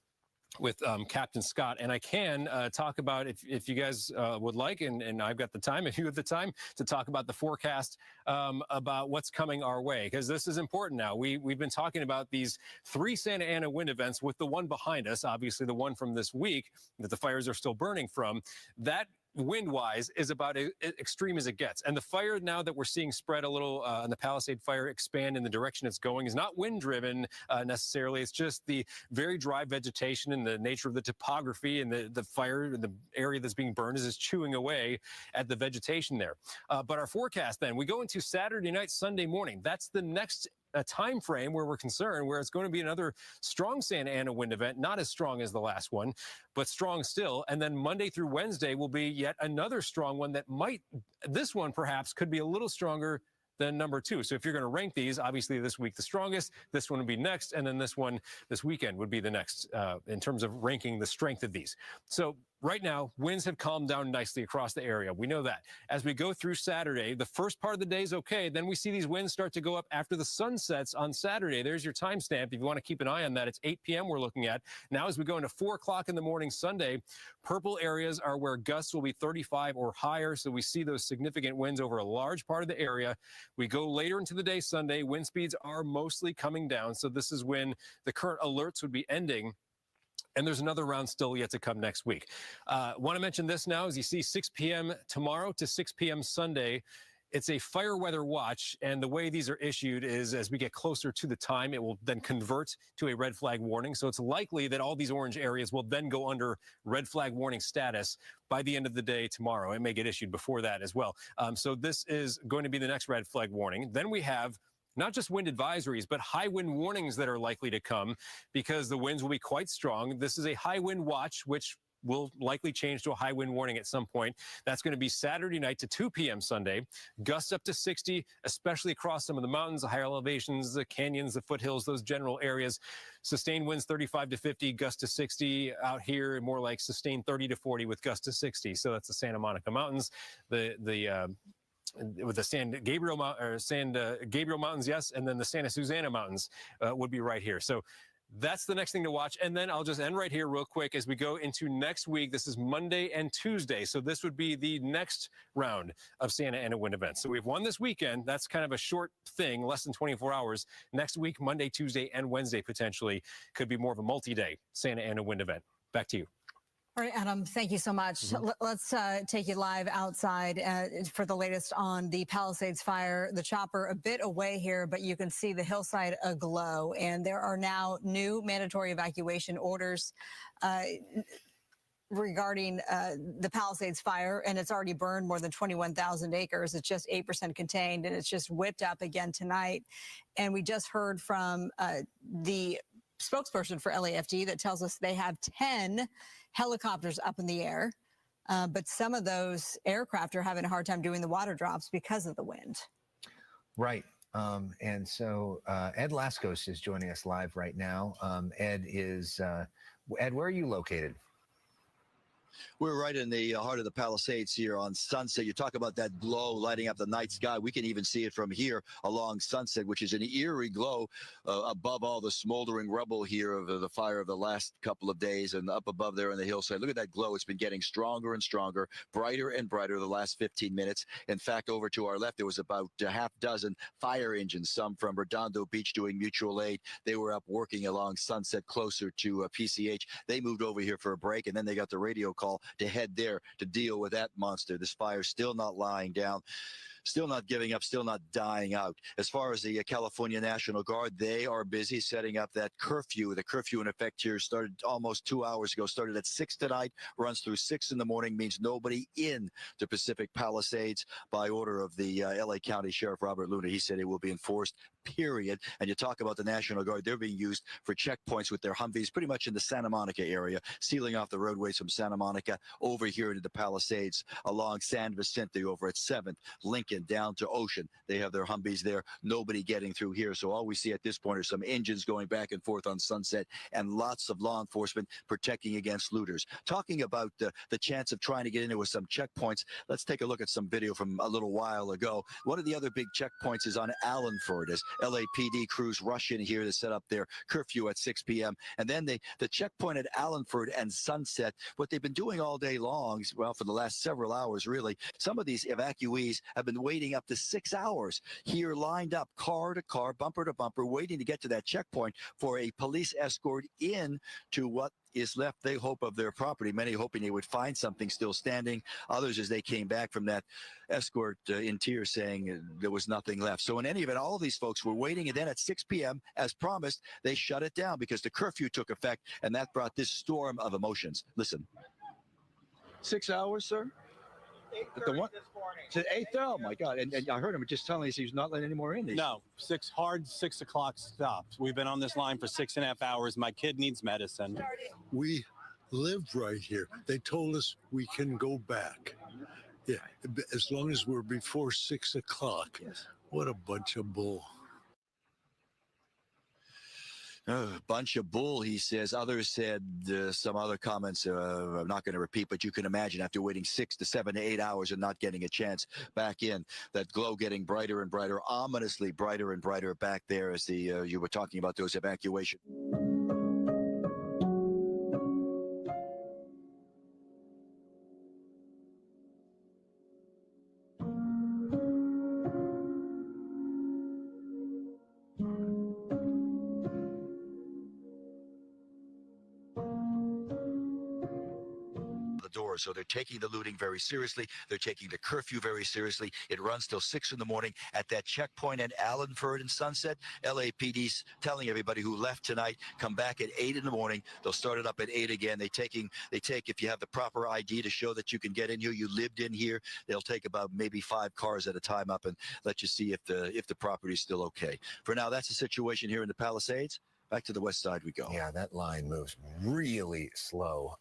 with Captain Scott. And I can talk about, if you guys would like, and I've got the time, if you have the time, to talk about the forecast about what's coming our way, because this is important now. We've been talking about these 3 Santa Ana wind events, with the one behind us, obviously the one from this week that the fires are still burning from. That wind-wise is about as extreme as it gets. And the fire now that we're seeing spread a little on the Palisade fire, expand in the direction it's going, is not wind-driven necessarily. It's just the very dry vegetation and the nature of the topography, and the fire, the area that's being burned is chewing away at the vegetation there. But our forecast then, we go into Saturday night, Sunday morning. That's the next time frame where we're concerned, where it's going to be another strong Santa Ana wind event, not as strong as the last one, but strong still. And then Monday through Wednesday will be yet another strong one that this one perhaps could be a little stronger than number 2. So if you're going to rank these, obviously this week the strongest, this one would be next, and then this one this weekend would be the next in terms of ranking the strength of these. So right now, winds have calmed down nicely across the area. We know that. As we go through Saturday, the first part of the day is okay. Then we see these winds start to go up after the sun sets on Saturday. There's your timestamp. If you want to keep an eye on that, it's 8 p.m. we're looking at. Now, as we go into 4 o'clock in the morning Sunday, purple areas are where gusts will be 35 or higher. So we see those significant winds over a large part of the area. We go later into the day Sunday, wind speeds are mostly coming down. So this is when the current alerts would be ending. And there's another round still yet to come next week. Want to mention this now, as you see 6 p.m. tomorrow to 6 p.m. Sunday. It's a fire weather watch, and the way these are issued is as we get closer to the time, it will then convert to a red flag warning. So it's likely that all these orange areas will then go under red flag warning status by the end of the day tomorrow. It may get issued before that as well. So this is going to be the next red flag warning. Then we have not just wind advisories, but high wind warnings that are likely to come because the winds will be quite strong. This is a high wind watch, which will likely change to a high wind warning at some point. That's going to be Saturday night to 2 p.m. Sunday. Gusts up to 60, especially across some of the mountains, the higher elevations, the canyons, the foothills, those general areas. Sustained winds 35 to 50, gusts to 60. Out here, more like sustained 30 to 40 with gusts to 60. So that's the Santa Monica Mountains. With the San Gabriel Mountains, yes, and then the Santa Susana Mountains would be right here. So that's the next thing to watch. And then I'll just end right here real quick as we go into next week. This is Monday and Tuesday. So this would be the next round of Santa Ana wind events. So we've won this weekend. That's kind of a short thing, less than 24 hours. Next week, Monday, Tuesday, and Wednesday potentially could be more of a multi-day Santa Ana wind event. Back to you. All right, Adam, thank you so much. Let's take you live outside for the latest on the Palisades fire. The chopper a bit away here, but you can see the hillside aglow, and there are now new mandatory evacuation orders regarding the Palisades fire, and it's already burned more than 21,000 acres. It's just 8% contained, and it's just whipped up again tonight. And we just heard from the spokesperson for LAFD that tells us they have 10 helicopters up in the air, but some of those aircraft are having a hard time doing the water drops because of the wind. Right. And so Ed Lascos is joining us live right now. Ed, where are you located? We're right in the heart of the Palisades here on Sunset. You talk about that glow lighting up the night sky. We can even see it from here along Sunset, which is an eerie glow above all the smoldering rubble here of the fire of the last couple of days, and up above there on the hillside. Look at that glow. It's been getting stronger and stronger, brighter and brighter the last 15 minutes. In fact, over to our left, there was about a half dozen fire engines, some from Redondo Beach doing mutual aid. They were up working along Sunset closer to PCH. They moved over here for a break, and then they got the radio call to head there to deal with that monster. This fire still not lying down, still not giving up, still not dying out. As far as the California National Guard, they are busy setting up that curfew. The curfew in effect here started almost 2 hours ago, started at 6 tonight, runs through 6 in the morning, means nobody in the Pacific Palisades by order of the LA County Sheriff Robert Luna. He said it will be enforced, period. And you talk about the National Guard, they're being used for checkpoints with their Humvees pretty much in the Santa Monica area, sealing off the roadways from Santa Monica over here into the Palisades, along San Vicente over at 7th, Lincoln down to Ocean. They have their Humvees there, nobody getting through here. So all we see at this point are some engines going back and forth on Sunset and lots of law enforcement protecting against looters. Talking about the chance of trying to get into with some checkpoints, let's take a look at some video from a little while ago. One of the other big checkpoints is on Allenford, as LAPD crews rush in here to set up their curfew at 6 p.m. And then the checkpoint at Allenford and Sunset, what they've been doing all day long, well, for the last several hours, really, some of these evacuees have been waiting up to 6 hours here, lined up car to car, bumper to bumper, waiting to get to that checkpoint for a police escort in to what is left, they hope, of their property. Many hoping they would find something still standing. Others, as they came back from that escort, in tears, saying there was nothing left. So in any event, all of these folks were waiting, and then at 6 p.m., as promised, they shut it down because the curfew took effect, and that brought this storm of emotions. Listen. 6 hours, sir? 8:30 this morning. To 8:30? Oh, my God. And I heard him just telling us he was not letting any more in. No, 6 o'clock stops. We've been on this line for 6.5 hours. My kid needs medicine. We live right here. They told us we can go back. Yeah, as long as we're before 6 o'clock. Yes. What a bunch of bull. A bunch of bull, he says. Others said some other comments I'm not going to repeat, but you can imagine after waiting 6 to 7 to 8 hours and not getting a chance back in, that glow getting brighter and brighter, ominously brighter and brighter back there as you were talking about those evacuations. Door. So they're taking the looting very seriously. They're taking the curfew very seriously. It runs till 6 in the morning at that checkpoint at Allenford and Sunset. LAPD's telling everybody who left tonight, come back at 8 in the morning. They'll start it up at 8 again. They take, if you have the proper ID to show that you can get in here, you lived in here, they'll take about maybe 5 cars at a time up and let you see if the property is still okay. For now, that's the situation here in the Palisades. Back to the west side we go. Yeah, that line moves really slow.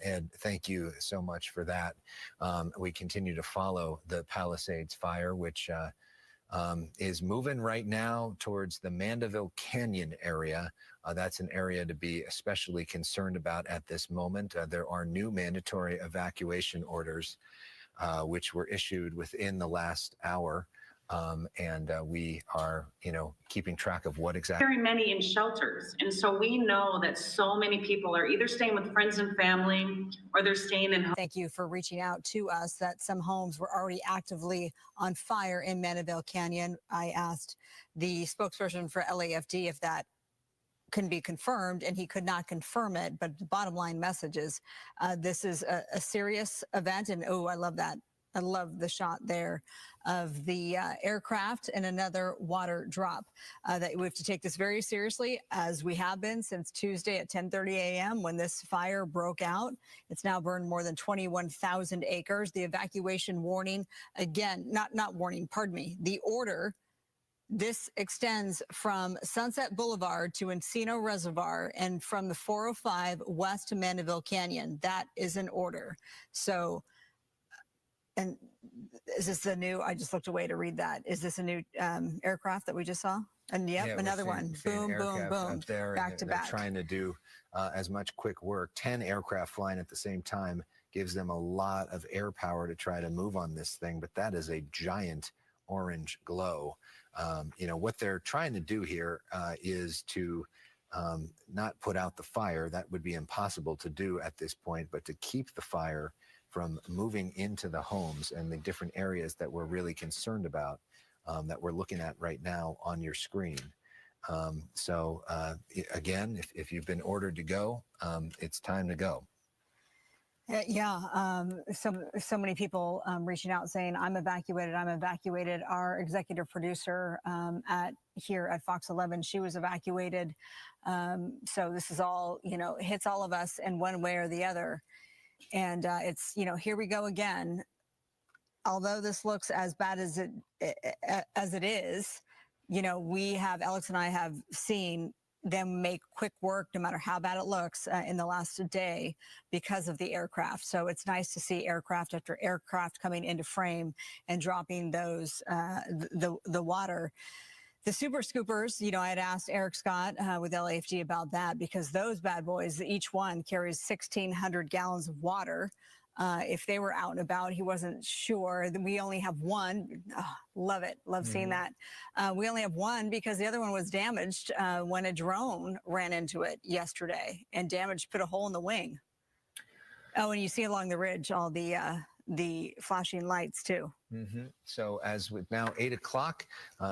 Ed, thank you so much for that. We continue to follow the Palisades fire, which is moving right now towards the Mandeville Canyon area. That's an area to be especially concerned about at this moment. There are new mandatory evacuation orders, which were issued within the last hour. And we are, keeping track of what exactly. Very many in shelters. And so we know that so many people are either staying with friends and family or they're staying in home. Thank you for reaching out to us that some homes were already actively on fire in Mandeville Canyon. I asked the spokesperson for LAFD if that can be confirmed, and he could not confirm it. But the bottom line message is this is a serious event. And oh, I love that. I love the shot there of the aircraft and another water drop. That we have to take this very seriously, as we have been since Tuesday at 10:30 a.m. when this fire broke out. It's now burned more than 21,000 acres. The evacuation warning, again, not warning, pardon me, the order. This extends from Sunset Boulevard to Encino Reservoir and from the 405 west to Mandeville Canyon. That is an order. So, and is this the new, I just looked away to read that. Is this a new aircraft that we just saw? And yep, Yeah, another one. Boom, boom, boom. Up there, back to they're back. trying to do as much quick work. 10 aircraft flying at the same time gives them a lot of air power to try to move on this thing, but that is a giant orange glow. What they're trying to do here is to not put out the fire. That would be impossible to do at this point, but to keep the fire from moving into the homes and the different areas that we're really concerned about, that we're looking at right now on your screen. Again, if you've been ordered to go, it's time to go. So many people reaching out saying, I'm evacuated. Our executive producer here at Fox 11, she was evacuated. So this is all, hits all of us in one way or the other. And it's, here we go again. Although this looks as bad as it is, Alex and I have seen them make quick work, no matter how bad it looks, in the last day because of the aircraft. So it's nice to see aircraft after aircraft coming into frame and dropping those, the water. The super scoopers, I had asked Eric Scott with LAFD about that, because those bad boys, each one carries 1,600 gallons of water. If they were out and about, he wasn't sure. We only have one. Oh, love it. Love seeing that. We only have one because the other one was damaged when a drone ran into it yesterday and put a hole in the wing. Oh, and you see along the ridge all the flashing lights too. Mm-hmm. So as with now 8 o'clock,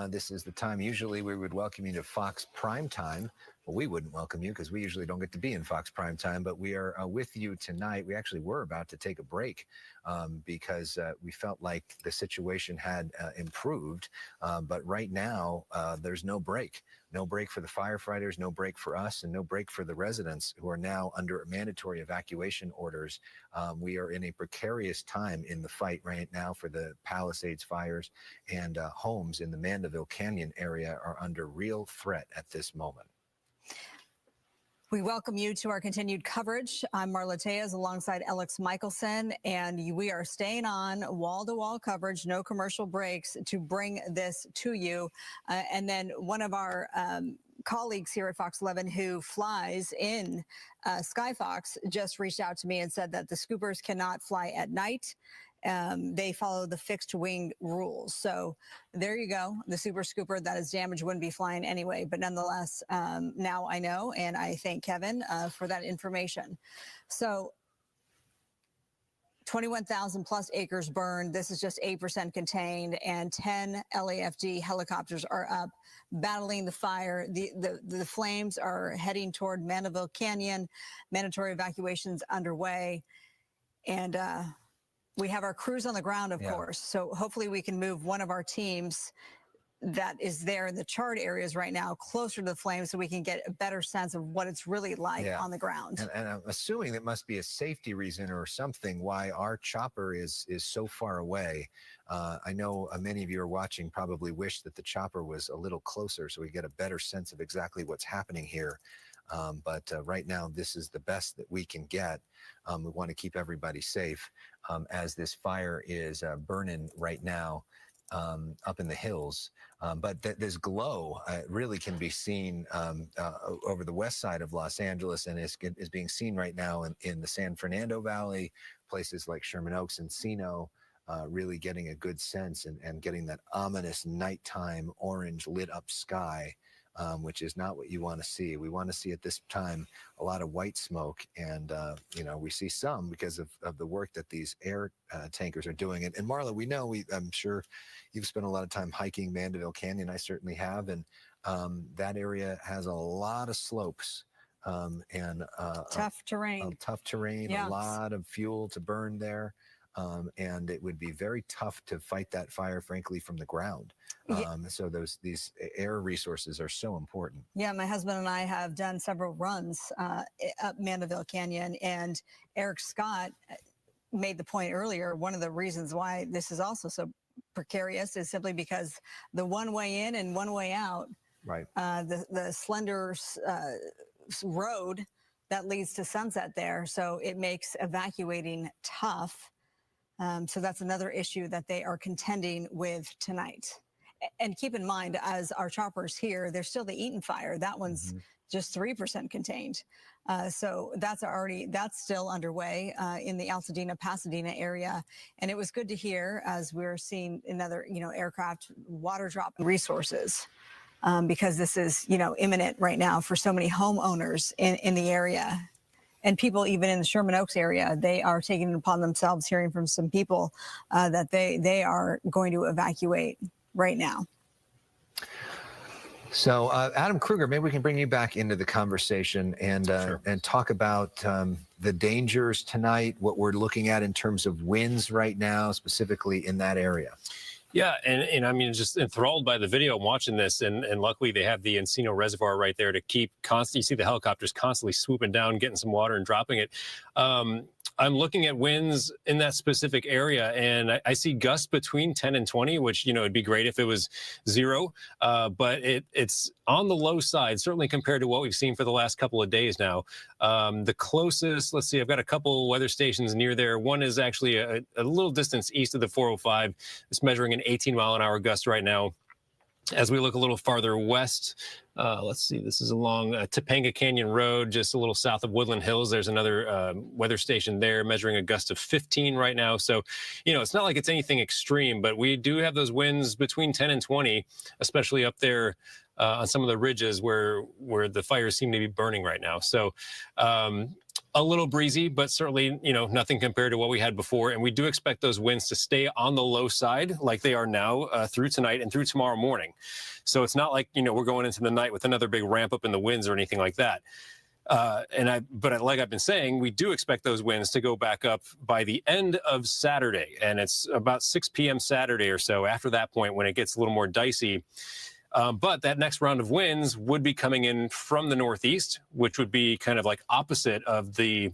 this is the time usually we would welcome you to Fox Prime Time. Well, we wouldn't welcome you because we usually don't get to be in Fox Prime Time, but we are with you tonight. We actually were about to take a break because we felt like the situation had improved. But right now, there's no break. No break for the firefighters, no break for us, and no break for the residents who are now under mandatory evacuation orders. We are in a precarious time in the fight right now for the Palisades fires, and homes in the Mandeville Canyon area are under real threat at this moment. We welcome you to our continued coverage. I'm Marla Tejas alongside Alex Michelson, and we are staying on wall-to-wall coverage, no commercial breaks, to bring this to you. And then one of our colleagues here at Fox 11 who flies in Skyfox just reached out to me and said that the scoopers cannot fly at night. They follow the fixed wing rules. So there you go. The super scooper that is damaged wouldn't be flying anyway. But nonetheless, now I know, and I thank Kevin for that information. So 21,000 plus acres burned. This is just 8% contained, and 10 LAFD helicopters are up battling the fire. The flames are heading toward Mandeville Canyon. Mandatory evacuations underway. And we have our crews on the ground, of course. So hopefully we can move one of our teams that is there in the charred areas right now, closer to the flames, so we can get a better sense of what it's really like on the ground. And I'm assuming that must be a safety reason or something why our chopper is so far away. I know many of you are watching probably wish that the chopper was a little closer so we get a better sense of exactly what's happening here. But right now, this is the best that we can get. We want to keep everybody safe as this fire is burning right now up in the hills. But this glow really can be seen over the west side of Los Angeles, and is being seen right now in the San Fernando Valley, places like Sherman Oaks and Encino, really getting a good sense and getting that ominous nighttime orange lit up sky. Which is not what you want to see. We want to see at this time a lot of white smoke, and we see some because of the work that these air tankers are doing. And Marla, we know, I'm sure you've spent a lot of time hiking Mandeville Canyon. I certainly have, and that area has a lot of slopes and tough terrain. Tough terrain. Yeah. A lot of fuel to burn there. And it would be very tough to fight that fire, frankly, from the ground. So these air resources are so important. Yeah, my husband and I have done several runs up Mandeville Canyon, and Eric Scott made the point earlier. One of the reasons why this is also so precarious is simply because the one way in and one way out. Right. The slender road that leads to Sunset there, so it makes evacuating tough. So that's another issue that they are contending with tonight. And keep in mind, as our choppers here, there's still the Eaton fire. That one's just 3% contained. So that's still underway in the Altadena, Pasadena area. And it was good to hear as we're seeing another, aircraft water drop resources. Because this is, imminent right now for so many homeowners in the area. And people even in the Sherman Oaks area, they are taking it upon themselves, hearing from some people that they are going to evacuate right now. So Adam Kruger, maybe we can bring you back into the conversation and talk about the dangers tonight, what we're looking at in terms of winds right now, specifically in that area. Yeah, and I mean, just enthralled by the video. I'm watching this, and luckily they have the Encino Reservoir right there to keep constant. You see the helicopters constantly swooping down, getting some water and dropping it. I'm looking at winds in that specific area, and I see gusts between 10 and 20, which, it'd be great if it was 0. But it's on the low side, certainly compared to what we've seen for the last couple of days now. The closest, let's see, I've got a couple weather stations near there. One is actually a little distance east of the 405. It's measuring an 18-mile-an-hour gust right now. As we look a little farther west, let's see, this is along Topanga Canyon Road, just a little south of Woodland Hills. There's another weather station there measuring a gust of 15 right now. So, it's not like it's anything extreme, but we do have those winds between 10 and 20, especially up there on some of the ridges where the fires seem to be burning right now. So, a little breezy, but certainly, nothing compared to what we had before. And we do expect those winds to stay on the low side like they are now through tonight and through tomorrow morning. So it's not like, we're going into the night with another big ramp up in the winds or anything like that. But like I've been saying, we do expect those winds to go back up by the end of Saturday. And it's about 6 p.m. Saturday or so. After that point, when it gets a little more dicey. But that next round of winds would be coming in from the northeast, which would be kind of like opposite of the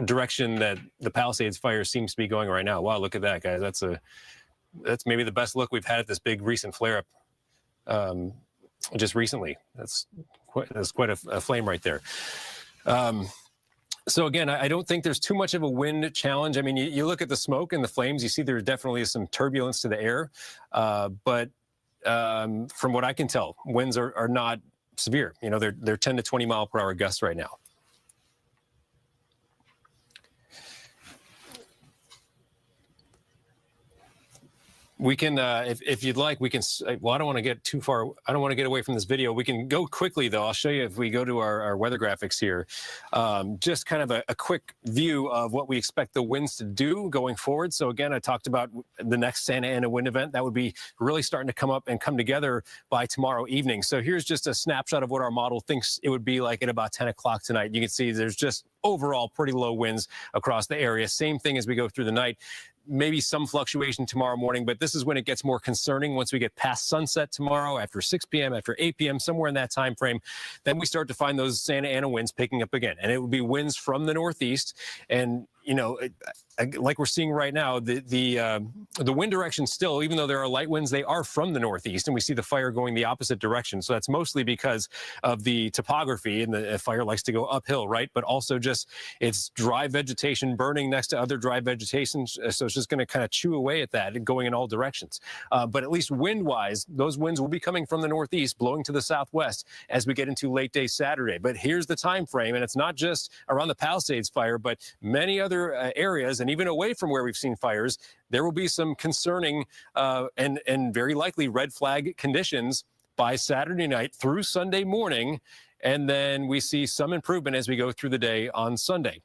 direction that the Palisades fire seems to be going right now. Wow, look at that, guys. That's maybe the best look we've had at this big recent flare-up just recently. That's quite a flame right there. So again, I don't think there's too much of a wind challenge. I mean, you look at the smoke and the flames, you see there definitely is some turbulence to the air, but from what I can tell, winds are not severe. They're 10 to 20 mile per hour gusts right now. We can, if you'd like, we can, well, I don't want to get too far. I don't want to get away from this video. We can go quickly, though. I'll show you if we go to our weather graphics here. Just kind of a quick view of what we expect the winds to do going forward. So again, I talked about the next Santa Ana wind event. That would be really starting to come up and come together by tomorrow evening. So here's just a snapshot of what our model thinks it would be like at about 10 o'clock tonight. You can see there's just overall pretty low winds across the area. Same thing as we go through the night. maybe some fluctuation tomorrow morning, but this is when it gets more concerning. Once we get past sunset tomorrow, after 6 p.m., after 8 p.m., somewhere in that time frame, then we start to find those Santa Ana winds picking up again. And it would be winds from the northeast. And, you know, like we're seeing right now, the wind direction still, even though there are light winds, they are from the northeast, and we see the fire going the opposite direction. So that's mostly because of the topography, and the fire likes to go uphill, right? But also just it's dry vegetation burning next to other dry vegetation, so it's just going to kind of chew away at that and going in all directions. But at least wind-wise, those winds will be coming from the northeast, blowing to the southwest as we get into late day Saturday. But here's the time frame, and it's not just around the Palisades fire, but many other areas, and even away from where we've seen fires, there will be some concerning and very likely red flag conditions by Saturday night through Sunday morning. And then we see some improvement as we go through the day on Sunday.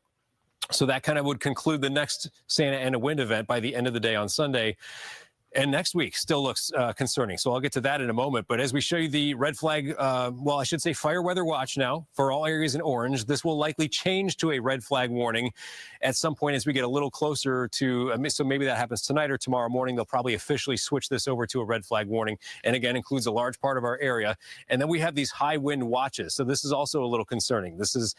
So that kind of would conclude the next Santa Ana wind event by the end of the day on Sunday. And next week still looks concerning. So I'll get to that in a moment. But as we show you the red flag, well, I should say fire weather watch now for all areas in orange. This will likely change to a red flag warning at some point as we get a little closer to, so maybe that happens tonight or tomorrow morning. They'll probably officially switch this over to a red flag warning. And again, includes a large part of our area. And then we have these high wind watches. So this is also a little concerning. This is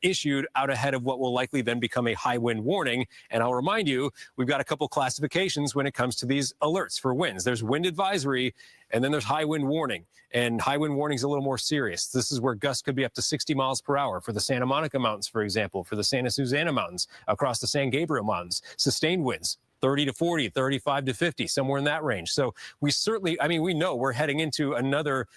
issued out ahead of what will likely then become a high wind warning. And I'll remind you, we've got a couple classifications when it comes to these alerts for winds. There's wind advisory, and then there's high wind warning. And high wind warning is a little more serious. This is where gusts could be up to 60 miles per hour for the Santa Monica Mountains, for example, for the Santa Susana Mountains, across the San Gabriel Mountains. Sustained winds, 30 to 40, 35 to 50, somewhere in that range. So we certainly, I mean, we know we're heading into another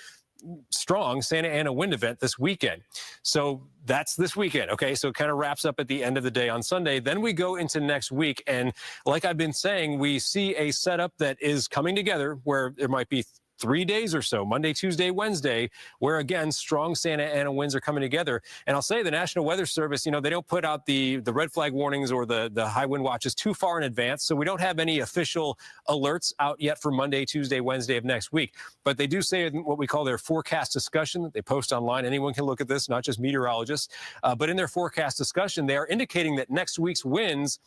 strong Santa Ana wind event this weekend. So that's this weekend. Okay. So it kind of wraps up at the end of the day on Sunday. Then we go into next week. And like I've been saying, we see a setup that is coming together where there might be 3 days or so, Monday, Tuesday, Wednesday, where again, strong Santa Ana winds are coming together. And I'll say the National Weather Service, you know, they don't put out the red flag warnings or the high wind watches too far in advance. So we don't have any official alerts out yet for Monday, Tuesday, Wednesday of next week. But they do say what we call their forecast discussion that they post online. Anyone can look at this, not just meteorologists. But in their forecast discussion, they are indicating that next week's winds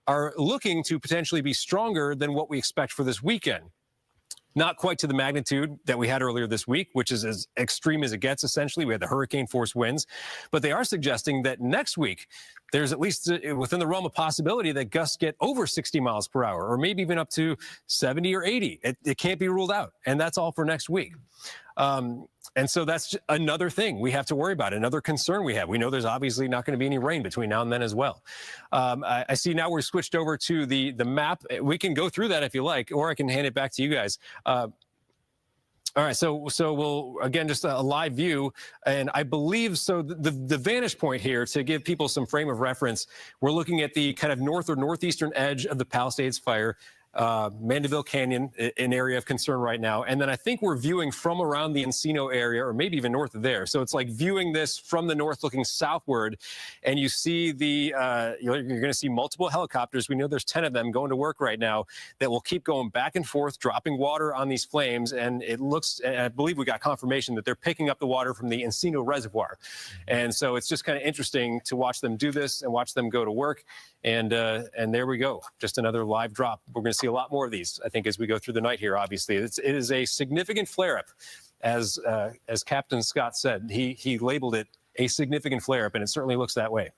are looking to potentially be stronger than what we expect for this weekend. Not quite to the magnitude that we had earlier this week, which is as extreme as it gets, essentially. We had the hurricane force winds. But they are suggesting that next week, there's at least within the realm of possibility that gusts get over 60 miles per hour, or maybe even up to 70 or 80. It can't be ruled out. And that's all for next week. And so that's another thing we have to worry about, another concern we have. We know there's obviously not going to be any rain between now and then as well. I see now we're switched over to the map. We can go through that if you like, or I can hand it back to you guys. All right, so we'll, again, just a live view. And I believe, so the vantage point here, to give people some frame of reference, we're looking at the kind of north or northeastern edge of the Palisades fire. Mandeville Canyon, an area of concern right now. And then I think we're viewing from around the Encino area, or maybe even north of there. So it's like viewing this from the north looking southward. And you see you're going to see multiple helicopters. We know there's 10 of them going to work right now that will keep going back and forth, dropping water on these flames. And it looks, and I believe we got confirmation that they're picking up the water from the Encino Reservoir. And so it's just kind of interesting to watch them do this and watch them go to work. And there we go. Just another live drop. We're going to see a lot more of these, I think, as we go through the night here, obviously. It is a significant flare-up, as Captain Scott said. He labeled it a significant flare-up, and it certainly looks that way.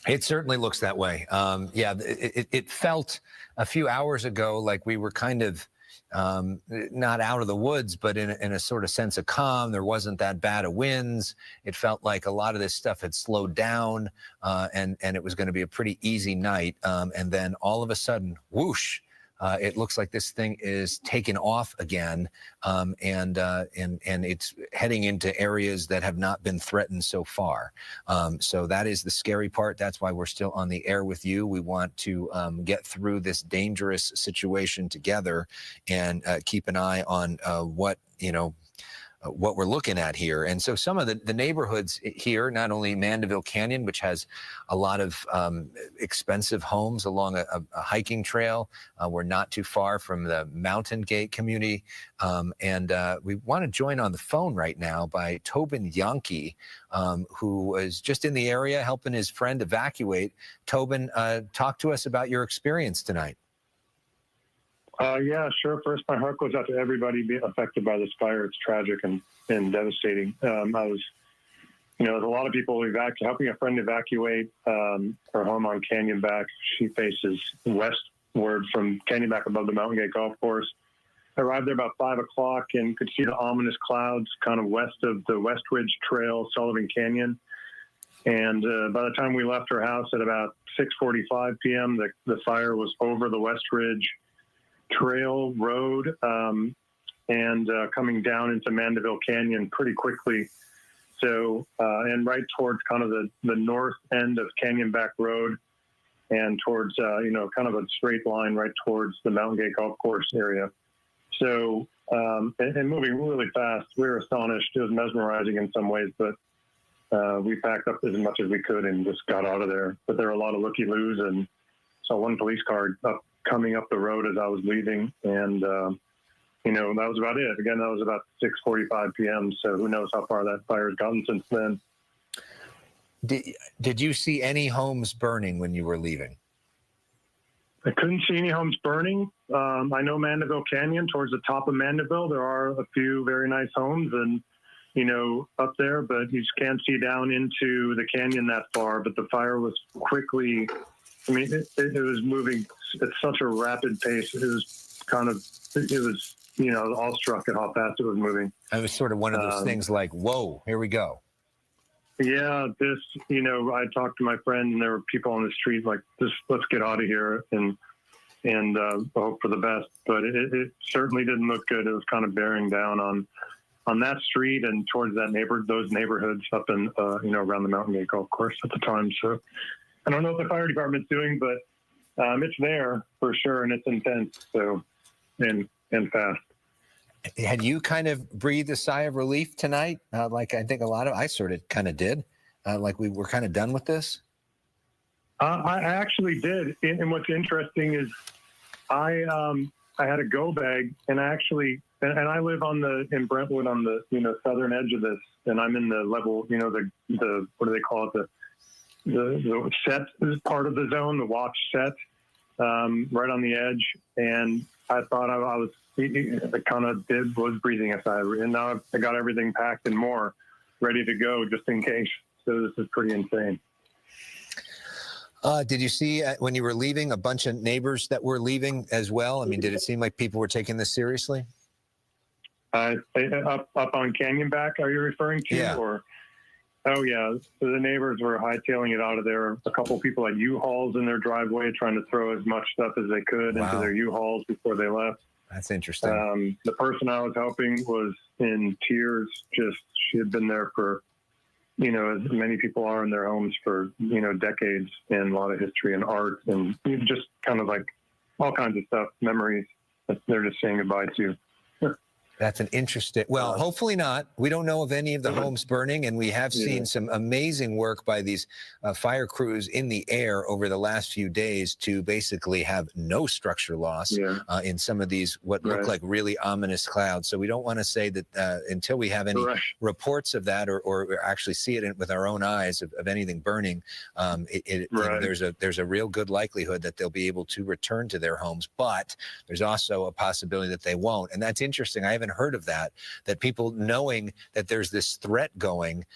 It certainly looks that way. Yeah, it felt a few hours ago like we were kind of not out of the woods, but in a sort of sense of calm. There wasn't that bad of winds. It felt like a lot of this stuff had slowed down, and it was going to be a pretty easy night. And then all of a sudden, whoosh, it looks like this thing is taken off again, and it's heading into areas that have not been threatened so far. So that is the scary part. That's why we're still on the air with you. We want to get through this dangerous situation together and keep an eye on what we're looking at here. And so some of the neighborhoods here, not only Mandeville Canyon, which has a lot of expensive homes along a hiking trail. We're not too far from the Mountain Gate community. And we want to join on the phone right now by Tobin Yankee, who is just in the area helping his friend evacuate. Tobin, talk to us about your experience tonight. Yeah, sure. First, my heart goes out to everybody being affected by this fire. It's tragic and devastating. I was, there's a lot of people helping a friend evacuate her home on Canyonback. She faces westward from Canyonback above the Mountain Gate Golf Course. I arrived there about 5 o'clock and could see the ominous clouds kind of west of the West Ridge Trail, Sullivan Canyon. And by the time we left her house at about 6:45 p.m., the fire was over the West Ridge Trail Road and coming down into Mandeville Canyon pretty quickly. So, and right towards kind of the north end of Canyonback Road and towards, kind of a straight line right towards the Mountain Gate Golf Course area. So, and moving really fast. We were astonished. It was mesmerizing in some ways, but we packed up as much as we could and just got out of there. But there were a lot of looky-loos, and saw one police car coming up the road as I was leaving. And, that was about it. Again, that was about 6:45 p.m. So who knows how far that fire has gotten since then. Did you see any homes burning when you were leaving? I couldn't see any homes burning. I know Mandeville Canyon, towards the top of Mandeville, there are a few very nice homes and, up there, but you just can't see down into the canyon that far. But the fire was quickly, it was moving at such a rapid pace. It was awestruck at how fast it was moving. It was sort of one of those things like, whoa, here we go. Yeah, I talked to my friend, and there were people on the street like, let's get out of here and hope for the best. But it certainly didn't look good. It was kind of bearing down on that street and towards those neighborhoods up in, around the Mountain Gate Golf Course at the time. So I don't know what the fire department's doing, but it's there for sure, and it's intense. So, and fast. Had you kind of breathed a sigh of relief tonight? Like I think I sort of kind of did. Like we were kind of done with this? I actually did. And what's interesting is I had a go bag, and I live in Brentwood on the, southern edge of this, and I'm in the level, the what do they call it? The set is part of the zone, the watch set, right on the edge. And I thought I was breathing a sigh, and now I got everything packed and more ready to go just in case. So this is pretty insane. Did you see when you were leaving a bunch of neighbors that were leaving as well? Did it seem like people were taking this seriously? Up on Canyonback, are you referring to? Yeah. Oh, yeah. So the neighbors were hightailing it out of there. A couple people had U-Hauls in their driveway trying to throw as much stuff as they could into their U-Hauls before they left. That's interesting. The person I was helping was in tears. She had been there for, as many people are in their homes for, decades, and a lot of history and art and just kind of like all kinds of stuff, memories that they're just saying goodbye to. That's an interesting, hopefully not. We don't know of any of the homes burning, and we have seen some amazing work by these fire crews in the air over the last few days to basically have no structure loss in some of these what look like really ominous clouds. So we don't want to say that until we have any reports of that or actually see it with our own eyes of anything burning, there's a real good likelihood that they'll be able to return to their homes, but there's also a possibility that they won't. And that's interesting. I haven't heard of that people, knowing that there's this threat going,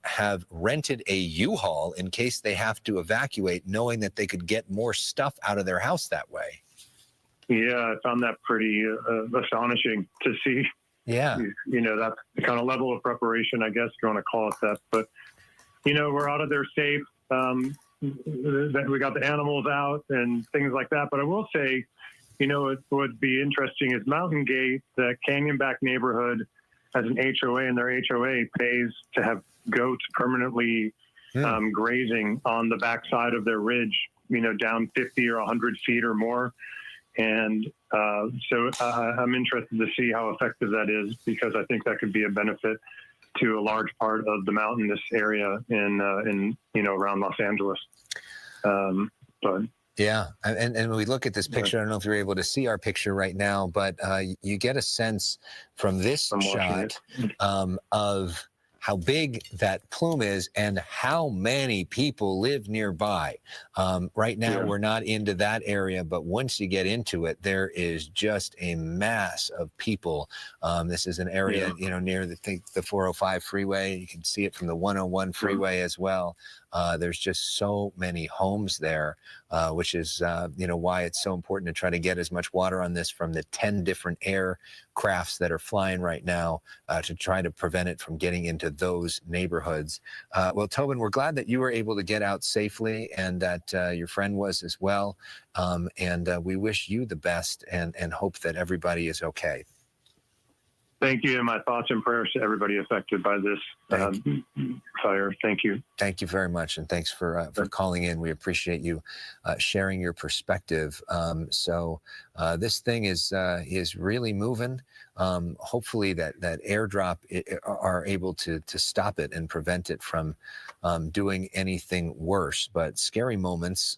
have rented a U-Haul in case they have to evacuate, knowing that they could get more stuff out of their house that way. Yeah, I found that pretty astonishing to see. Yeah. That's the kind of level of preparation, I guess you want to call it that. But, we're out of there safe. We got the animals out and things like that. But I will say, what would be interesting is Mountain Gate, the Canyonback neighborhood, has an HOA, and their HOA pays to have goats permanently grazing on the backside of their ridge, down 50 or 100 feet or more. And so I'm interested to see how effective that is, because I think that could be a benefit to a large part of the mountainous area in around Los Angeles. But yeah, and when we look at this picture, I don't know if you're able to see our picture right now, but you get a sense from this shot of how big that plume is and how many people live nearby. Right now, we're not into that area, but once you get into it, there is just a mass of people. This is an area, near the 405 freeway. You can see it from the 101 freeway as well. There's just so many homes there, which is, why it's so important to try to get as much water on this from the 10 different aircrafts that are flying right now to try to prevent it from getting into those neighborhoods. Well, Tobin, we're glad that you were able to get out safely and that your friend was as well. And we wish you the best and hope that everybody is okay. Thank you, and my thoughts and prayers to everybody affected by this fire. Thank you. Thank you very much, and thanks for calling in. We appreciate you sharing your perspective. So this thing is really moving. Hopefully that airdrop are able to stop it and prevent it from doing anything worse. But scary moments.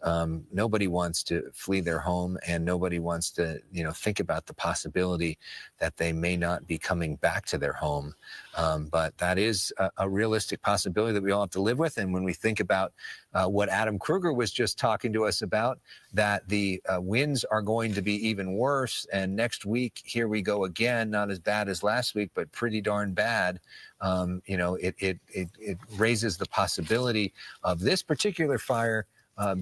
Nobody wants to flee their home, and nobody wants to think about the possibility that they may not be coming back to their home. But that is a realistic possibility that we all have to live with. And when we think about what Adam Kruger was just talking to us about, that the winds are going to be even worse. And next week, here we go again, not as bad as last week, but pretty darn bad. It raises the possibility of this particular fire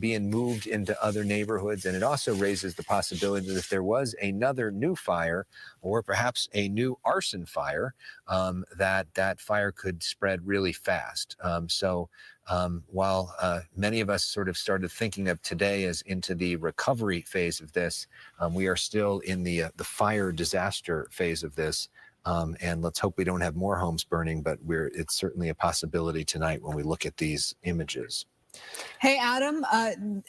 being moved into other neighborhoods. And it also raises the possibility that if there was another new fire or perhaps a new arson fire, that fire could spread really fast. While many of us sort of started thinking of today as into the recovery phase of this, we are still in the fire disaster phase of this. And let's hope we don't have more homes burning, but it's certainly a possibility tonight when we look at these images. Hey, Adam,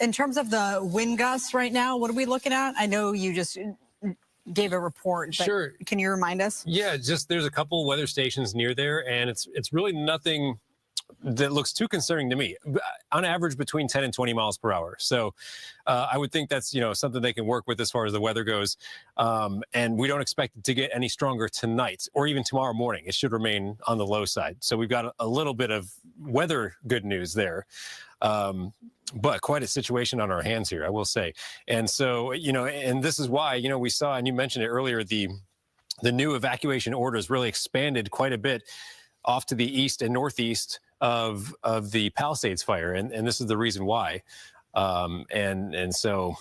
in terms of the wind gusts right now, what are we looking at? I know you just gave a report, but Sure. Can you remind us? Yeah, just there's a couple weather stations near there, and it's really nothing that looks too concerning to me. On average, between 10 and 20 miles per hour. So I would think that's something they can work with as far as the weather goes. And we don't expect it to get any stronger tonight or even tomorrow morning. It should remain on the low side. So we've got a little bit of weather good news there. But quite a situation on our hands here, I will say. And so, and this is why, we saw, and you mentioned it earlier, the new evacuation orders really expanded quite a bit off to the east and northeast of the Palisades fire. And this is the reason why. And so,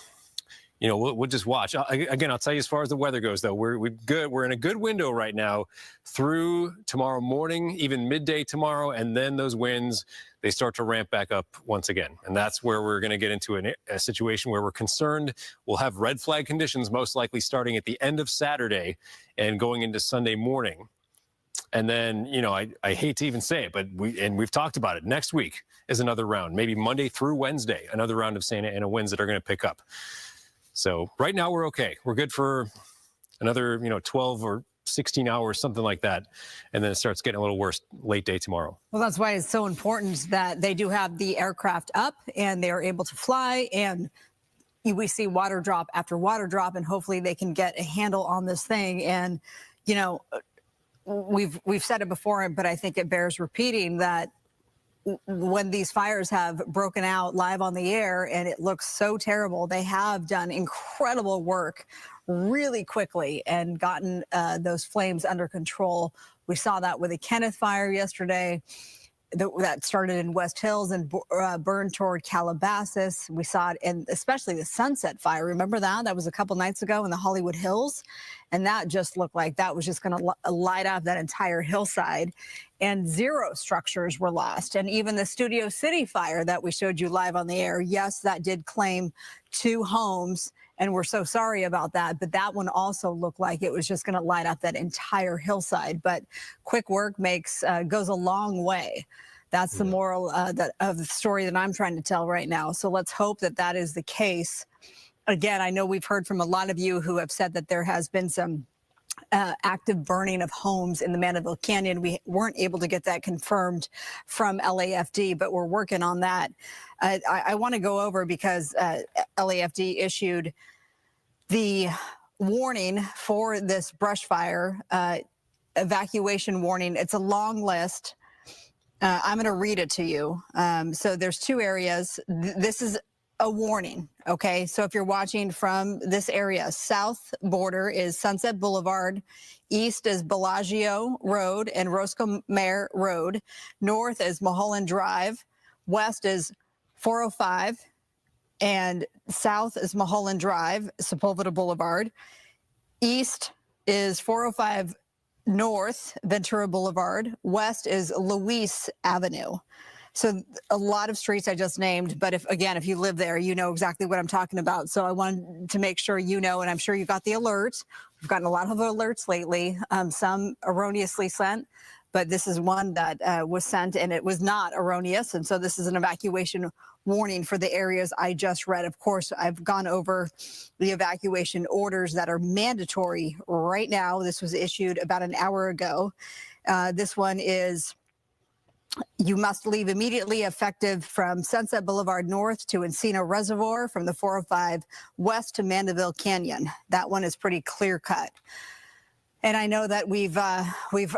we'll just watch. Again, I'll tell you as far as the weather goes, though, we're in a good window right now through tomorrow morning, even midday tomorrow. And then those winds, they start to ramp back up once again. And that's where we're going to get into a situation where we're concerned. We'll have red flag conditions, most likely starting at the end of Saturday and going into Sunday morning. And then, I hate to even say it, but we've talked about it. Next week is another round, maybe Monday through Wednesday, another round of Santa Ana winds that are going to pick up. So right now we're okay. We're good for another, 12 or 16 hours, something like that. And then it starts getting a little worse late day tomorrow. Well, that's why it's so important that they do have the aircraft up and they are able to fly, and we see water drop after water drop, and hopefully they can get a handle on this thing. And, we've said it before, but I think it bears repeating that when these fires have broken out live on the air and it looks so terrible, they have done incredible work really quickly and gotten those flames under control. We saw that with the Kenneth fire yesterday that started in West Hills and burned toward Calabasas. We saw it in especially the Sunset fire. Remember that? That was a couple nights ago in the Hollywood Hills. And that just looked like that was just going to light up that entire hillside. And 0 structures were lost. And even the Studio City fire that we showed you live on the air, yes, that did claim 2 homes. And we're so sorry about that. But that one also looked like it was just going to light up that entire hillside. But quick work goes a long way. That's the moral of the story that I'm trying to tell right now. So let's hope that that is the case. Again, I know we've heard from a lot of you who have said that there has been some active burning of homes in the Mandeville Canyon. We weren't able to get that confirmed from LAFD, but we're working on that. I want to go over because LAFD issued the warning for this brush fire, evacuation warning. It's a long list. I'm going to read it to you. So there's two areas. This is a warning, okay? So if you're watching from this area, south border is Sunset Boulevard, east is Bellagio Road and Roscoe Mare Road, north is Mulholland Drive, west is 405, and south is Mulholland Drive, Sepulveda Boulevard. East is 405 north, Ventura Boulevard. West is Luis Avenue. So a lot of streets I just named, but if you live there, you know exactly what I'm talking about. So I wanted to make sure you know, and I'm sure you got the alert. We've gotten a lot of alerts lately, some erroneously sent, but this is one that was sent and it was not erroneous. And so this is an evacuation warning for the areas I just read. Of course, I've gone over the evacuation orders that are mandatory right now. This was issued about an hour ago. This one is: you must leave immediately, effective from Sunset Boulevard North to Encino Reservoir, from the 405 West to Mandeville Canyon. That one is pretty clear cut. And I know that we've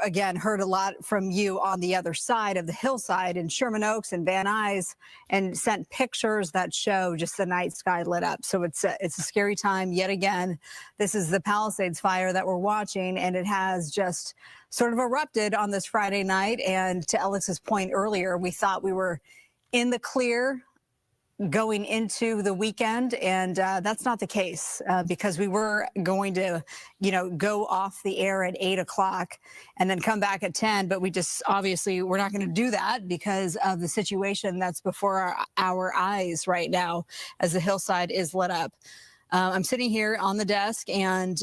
again heard a lot from you on the other side of the hillside in Sherman Oaks and Van Nuys, and sent pictures that show just the night sky lit up. So it's a scary time yet again. This is the Palisades fire that we're watching, and it has just sort of erupted on this Friday night. And to Alex's point earlier, we thought we were in the clear going into the weekend, and that's not the case, because we were going to, go off the air at 8 o'clock and then come back at 10. But we're not going to do that because of the situation that's before our eyes right now as the hillside is lit up. I'm sitting here on the desk, and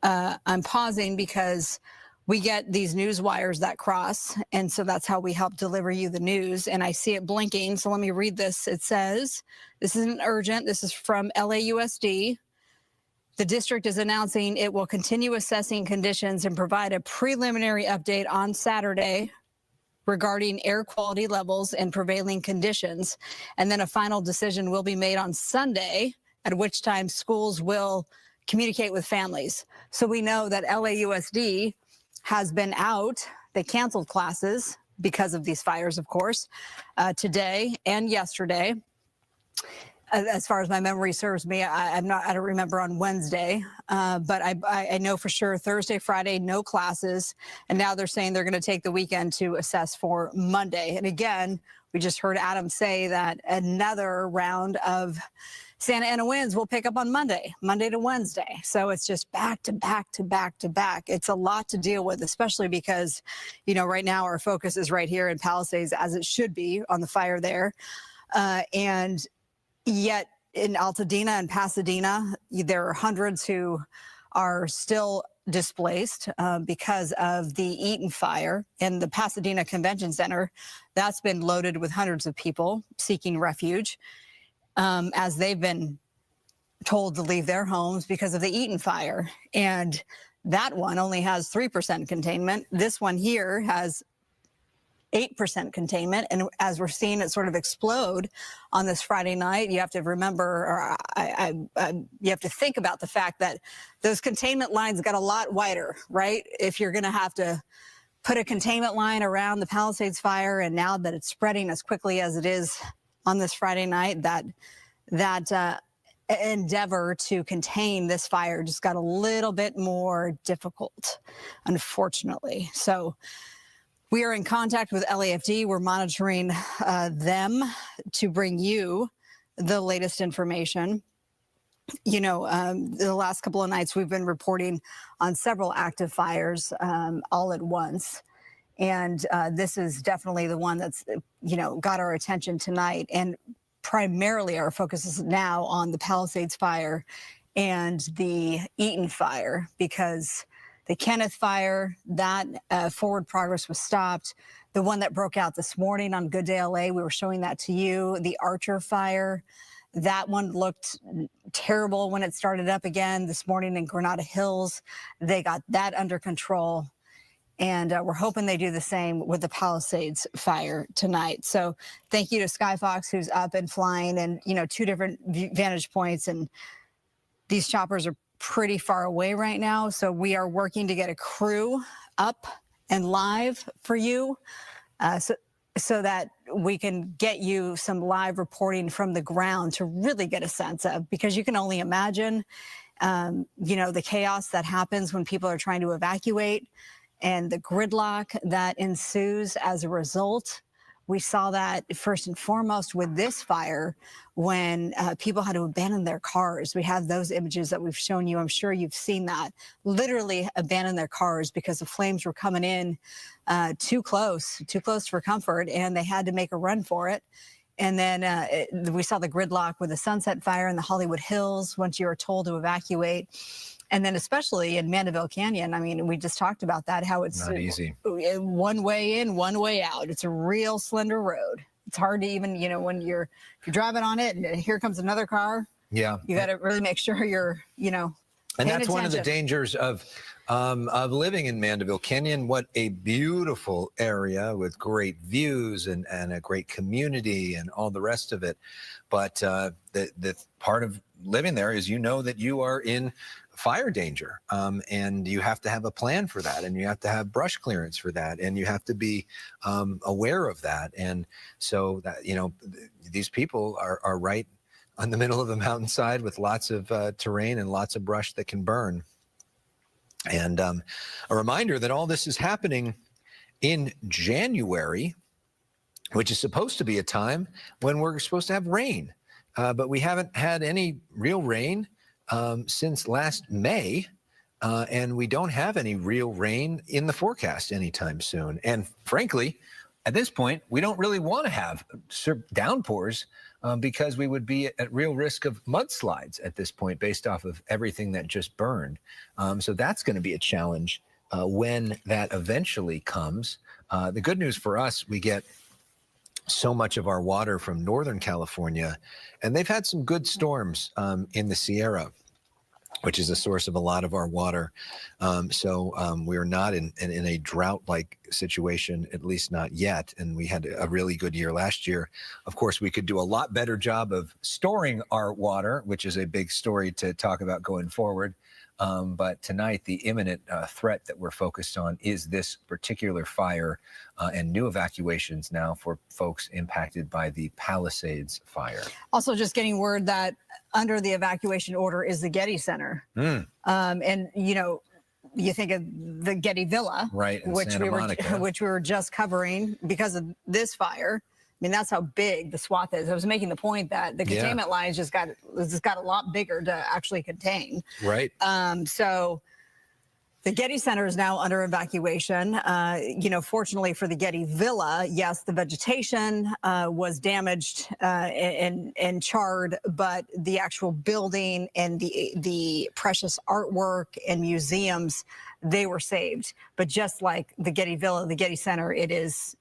I'm pausing because we get these news wires that cross, and so that's how we help deliver you the news. And I see it blinking, so let me read this. It says, this isn't urgent. This is from LAUSD. The district is announcing it will continue assessing conditions and provide a preliminary update on Saturday regarding air quality levels and prevailing conditions. And then a final decision will be made on Sunday, at which time schools will communicate with families. So we know that LAUSD has been out. They canceled classes because of these fires, of course, today and yesterday. As far as my memory serves me, I don't remember on Wednesday, but I know for sure Thursday, Friday, no classes. And now they're saying they're going to take the weekend to assess for Monday. And again, we just heard Adam say that another round of Santa Ana winds will pick up on Monday to Wednesday. So it's just back to back to back to back. It's a lot to deal with, especially because, right now our focus is right here in Palisades, as it should be, on the fire there. And yet in Altadena and Pasadena, there are hundreds who are still displaced because of the Eaton fire. And the Pasadena Convention Center, that's been loaded with hundreds of people seeking refuge, as they've been told to leave their homes because of the Eaton fire. And that one only has 3% containment. This one here has 8% containment. And as we're seeing it sort of explode on this Friday night, you have to remember, you have to think about the fact that those containment lines got a lot wider, right? If you're going to have to put a containment line around the Palisades fire, and now that it's spreading as quickly as it is on this Friday night, that endeavor to contain this fire just got a little bit more difficult, unfortunately. So we are in contact with LAFD. We're monitoring them to bring you the latest information. The last couple of nights we've been reporting on several active fires all at once. And this is definitely the one that's, got our attention tonight. And primarily our focus is now on the Palisades fire and the Eaton fire, because the Kenneth fire, that forward progress was stopped. The one that broke out this morning on Good Day LA, we were showing that to you. The Archer fire, that one looked terrible when it started up again this morning in Granada Hills. They got that under control. And we're hoping they do the same with the Palisades fire tonight. So thank you to Skyfox, who's up and flying, and, 2 different vantage points. And these choppers are pretty far away right now. So we are working to get a crew up and live for you, so that we can get you some live reporting from the ground to really get a sense of, because you can only imagine, the chaos that happens when people are trying to evacuate and the gridlock that ensues as a result. We saw that first and foremost with this fire when people had to abandon their cars. We have those images that we've shown you. I'm sure you've seen that. Literally abandon their cars because the flames were coming in too close for comfort, and they had to make a run for it. And then we saw the gridlock with the Sunset Fire in the Hollywood Hills once you were told to evacuate. And then especially in Mandeville Canyon, I mean, we just talked about that, how it's Not easy. One way in, one way out. It's a real slender road. It's hard to even, when if you're driving on it and here comes another car. Yeah. You got to really make sure you're, And that's one of the dangers of living in Mandeville Canyon. What a beautiful area with great views and a great community and all the rest of it. But the part of living there is that you are in fire danger, and you have to have a plan for that, and you have to have brush clearance for that, and you have to be aware of that. And so that these people are right on the middle of the mountainside with lots of terrain and lots of brush that can burn. And a reminder that all this is happening in January, which is supposed to be a time when we're supposed to have rain. But we haven't had any real rain since last May, and we don't have any real rain in the forecast anytime soon. And frankly, at this point, we don't really want to have downpours because we would be at real risk of mudslides at this point based off of everything that just burned. So that's going to be a challenge when that eventually comes. The good news for us, we get so much of our water from Northern California, and they've had some good storms in the Sierra, which is a source of a lot of our water. So we are not in a drought-like situation, at least not yet. And we had a really good year last year. Of course, we could do a lot better job of storing our water, which is a big story to talk about going forward. But tonight, the imminent threat that we're focused on is this particular fire and new evacuations now for folks impacted by the Palisades fire. Also, just getting word that under the evacuation order is the Getty Center. And, you think of the Getty Villa, right, in which Santa Monica. which we were just covering because of this fire. I mean, that's how big the swath is. I was making the point that the containment lines just got a lot bigger to actually contain. Right. So the Getty Center is now under evacuation. Fortunately for the Getty Villa, yes, the vegetation was damaged and charred, but the actual building and the precious artwork and museums, they were saved. But just like the Getty Villa, the Getty Center, it is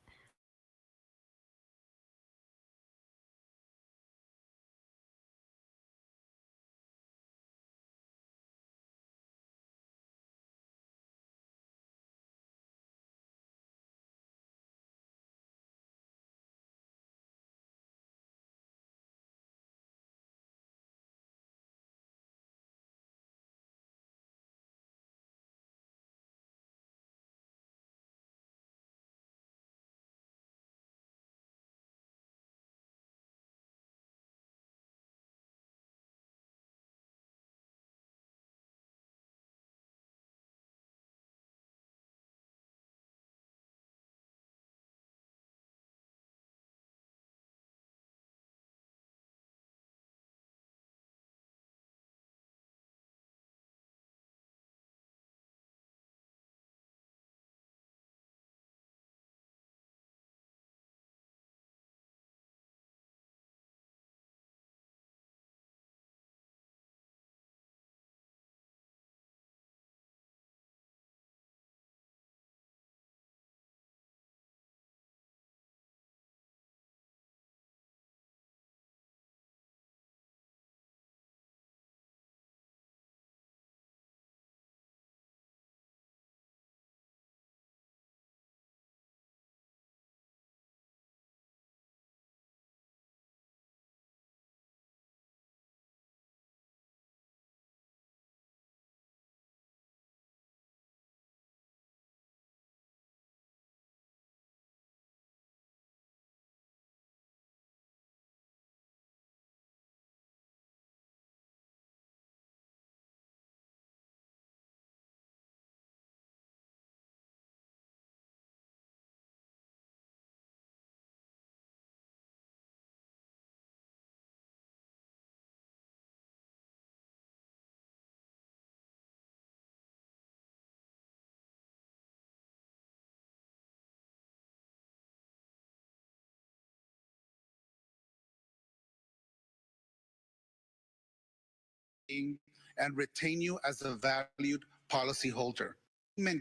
and retain you as a valued policyholder.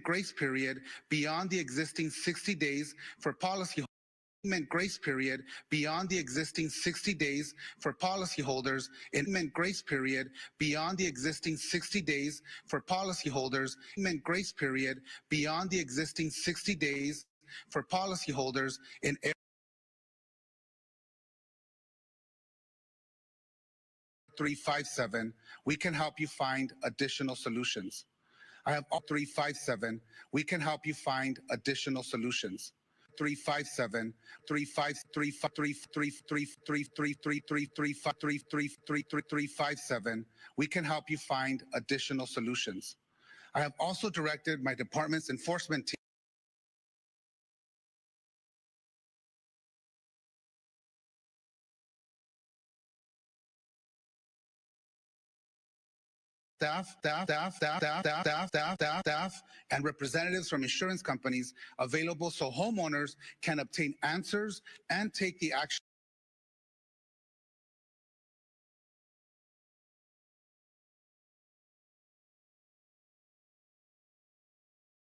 Grace period beyond the existing 60 days for policyholders. Grace period beyond the existing 60 days for policyholders. Grace period beyond the existing 60 days for policyholders. Grace period beyond the existing 60 days for policyholders in 357. We can help you find additional solutions. I have 357. We can help you find additional solutions. 357 357. We can help you find additional solutions. I have also directed my department's enforcement team staff, and representatives from insurance companies available so homeowners can obtain answers and take the action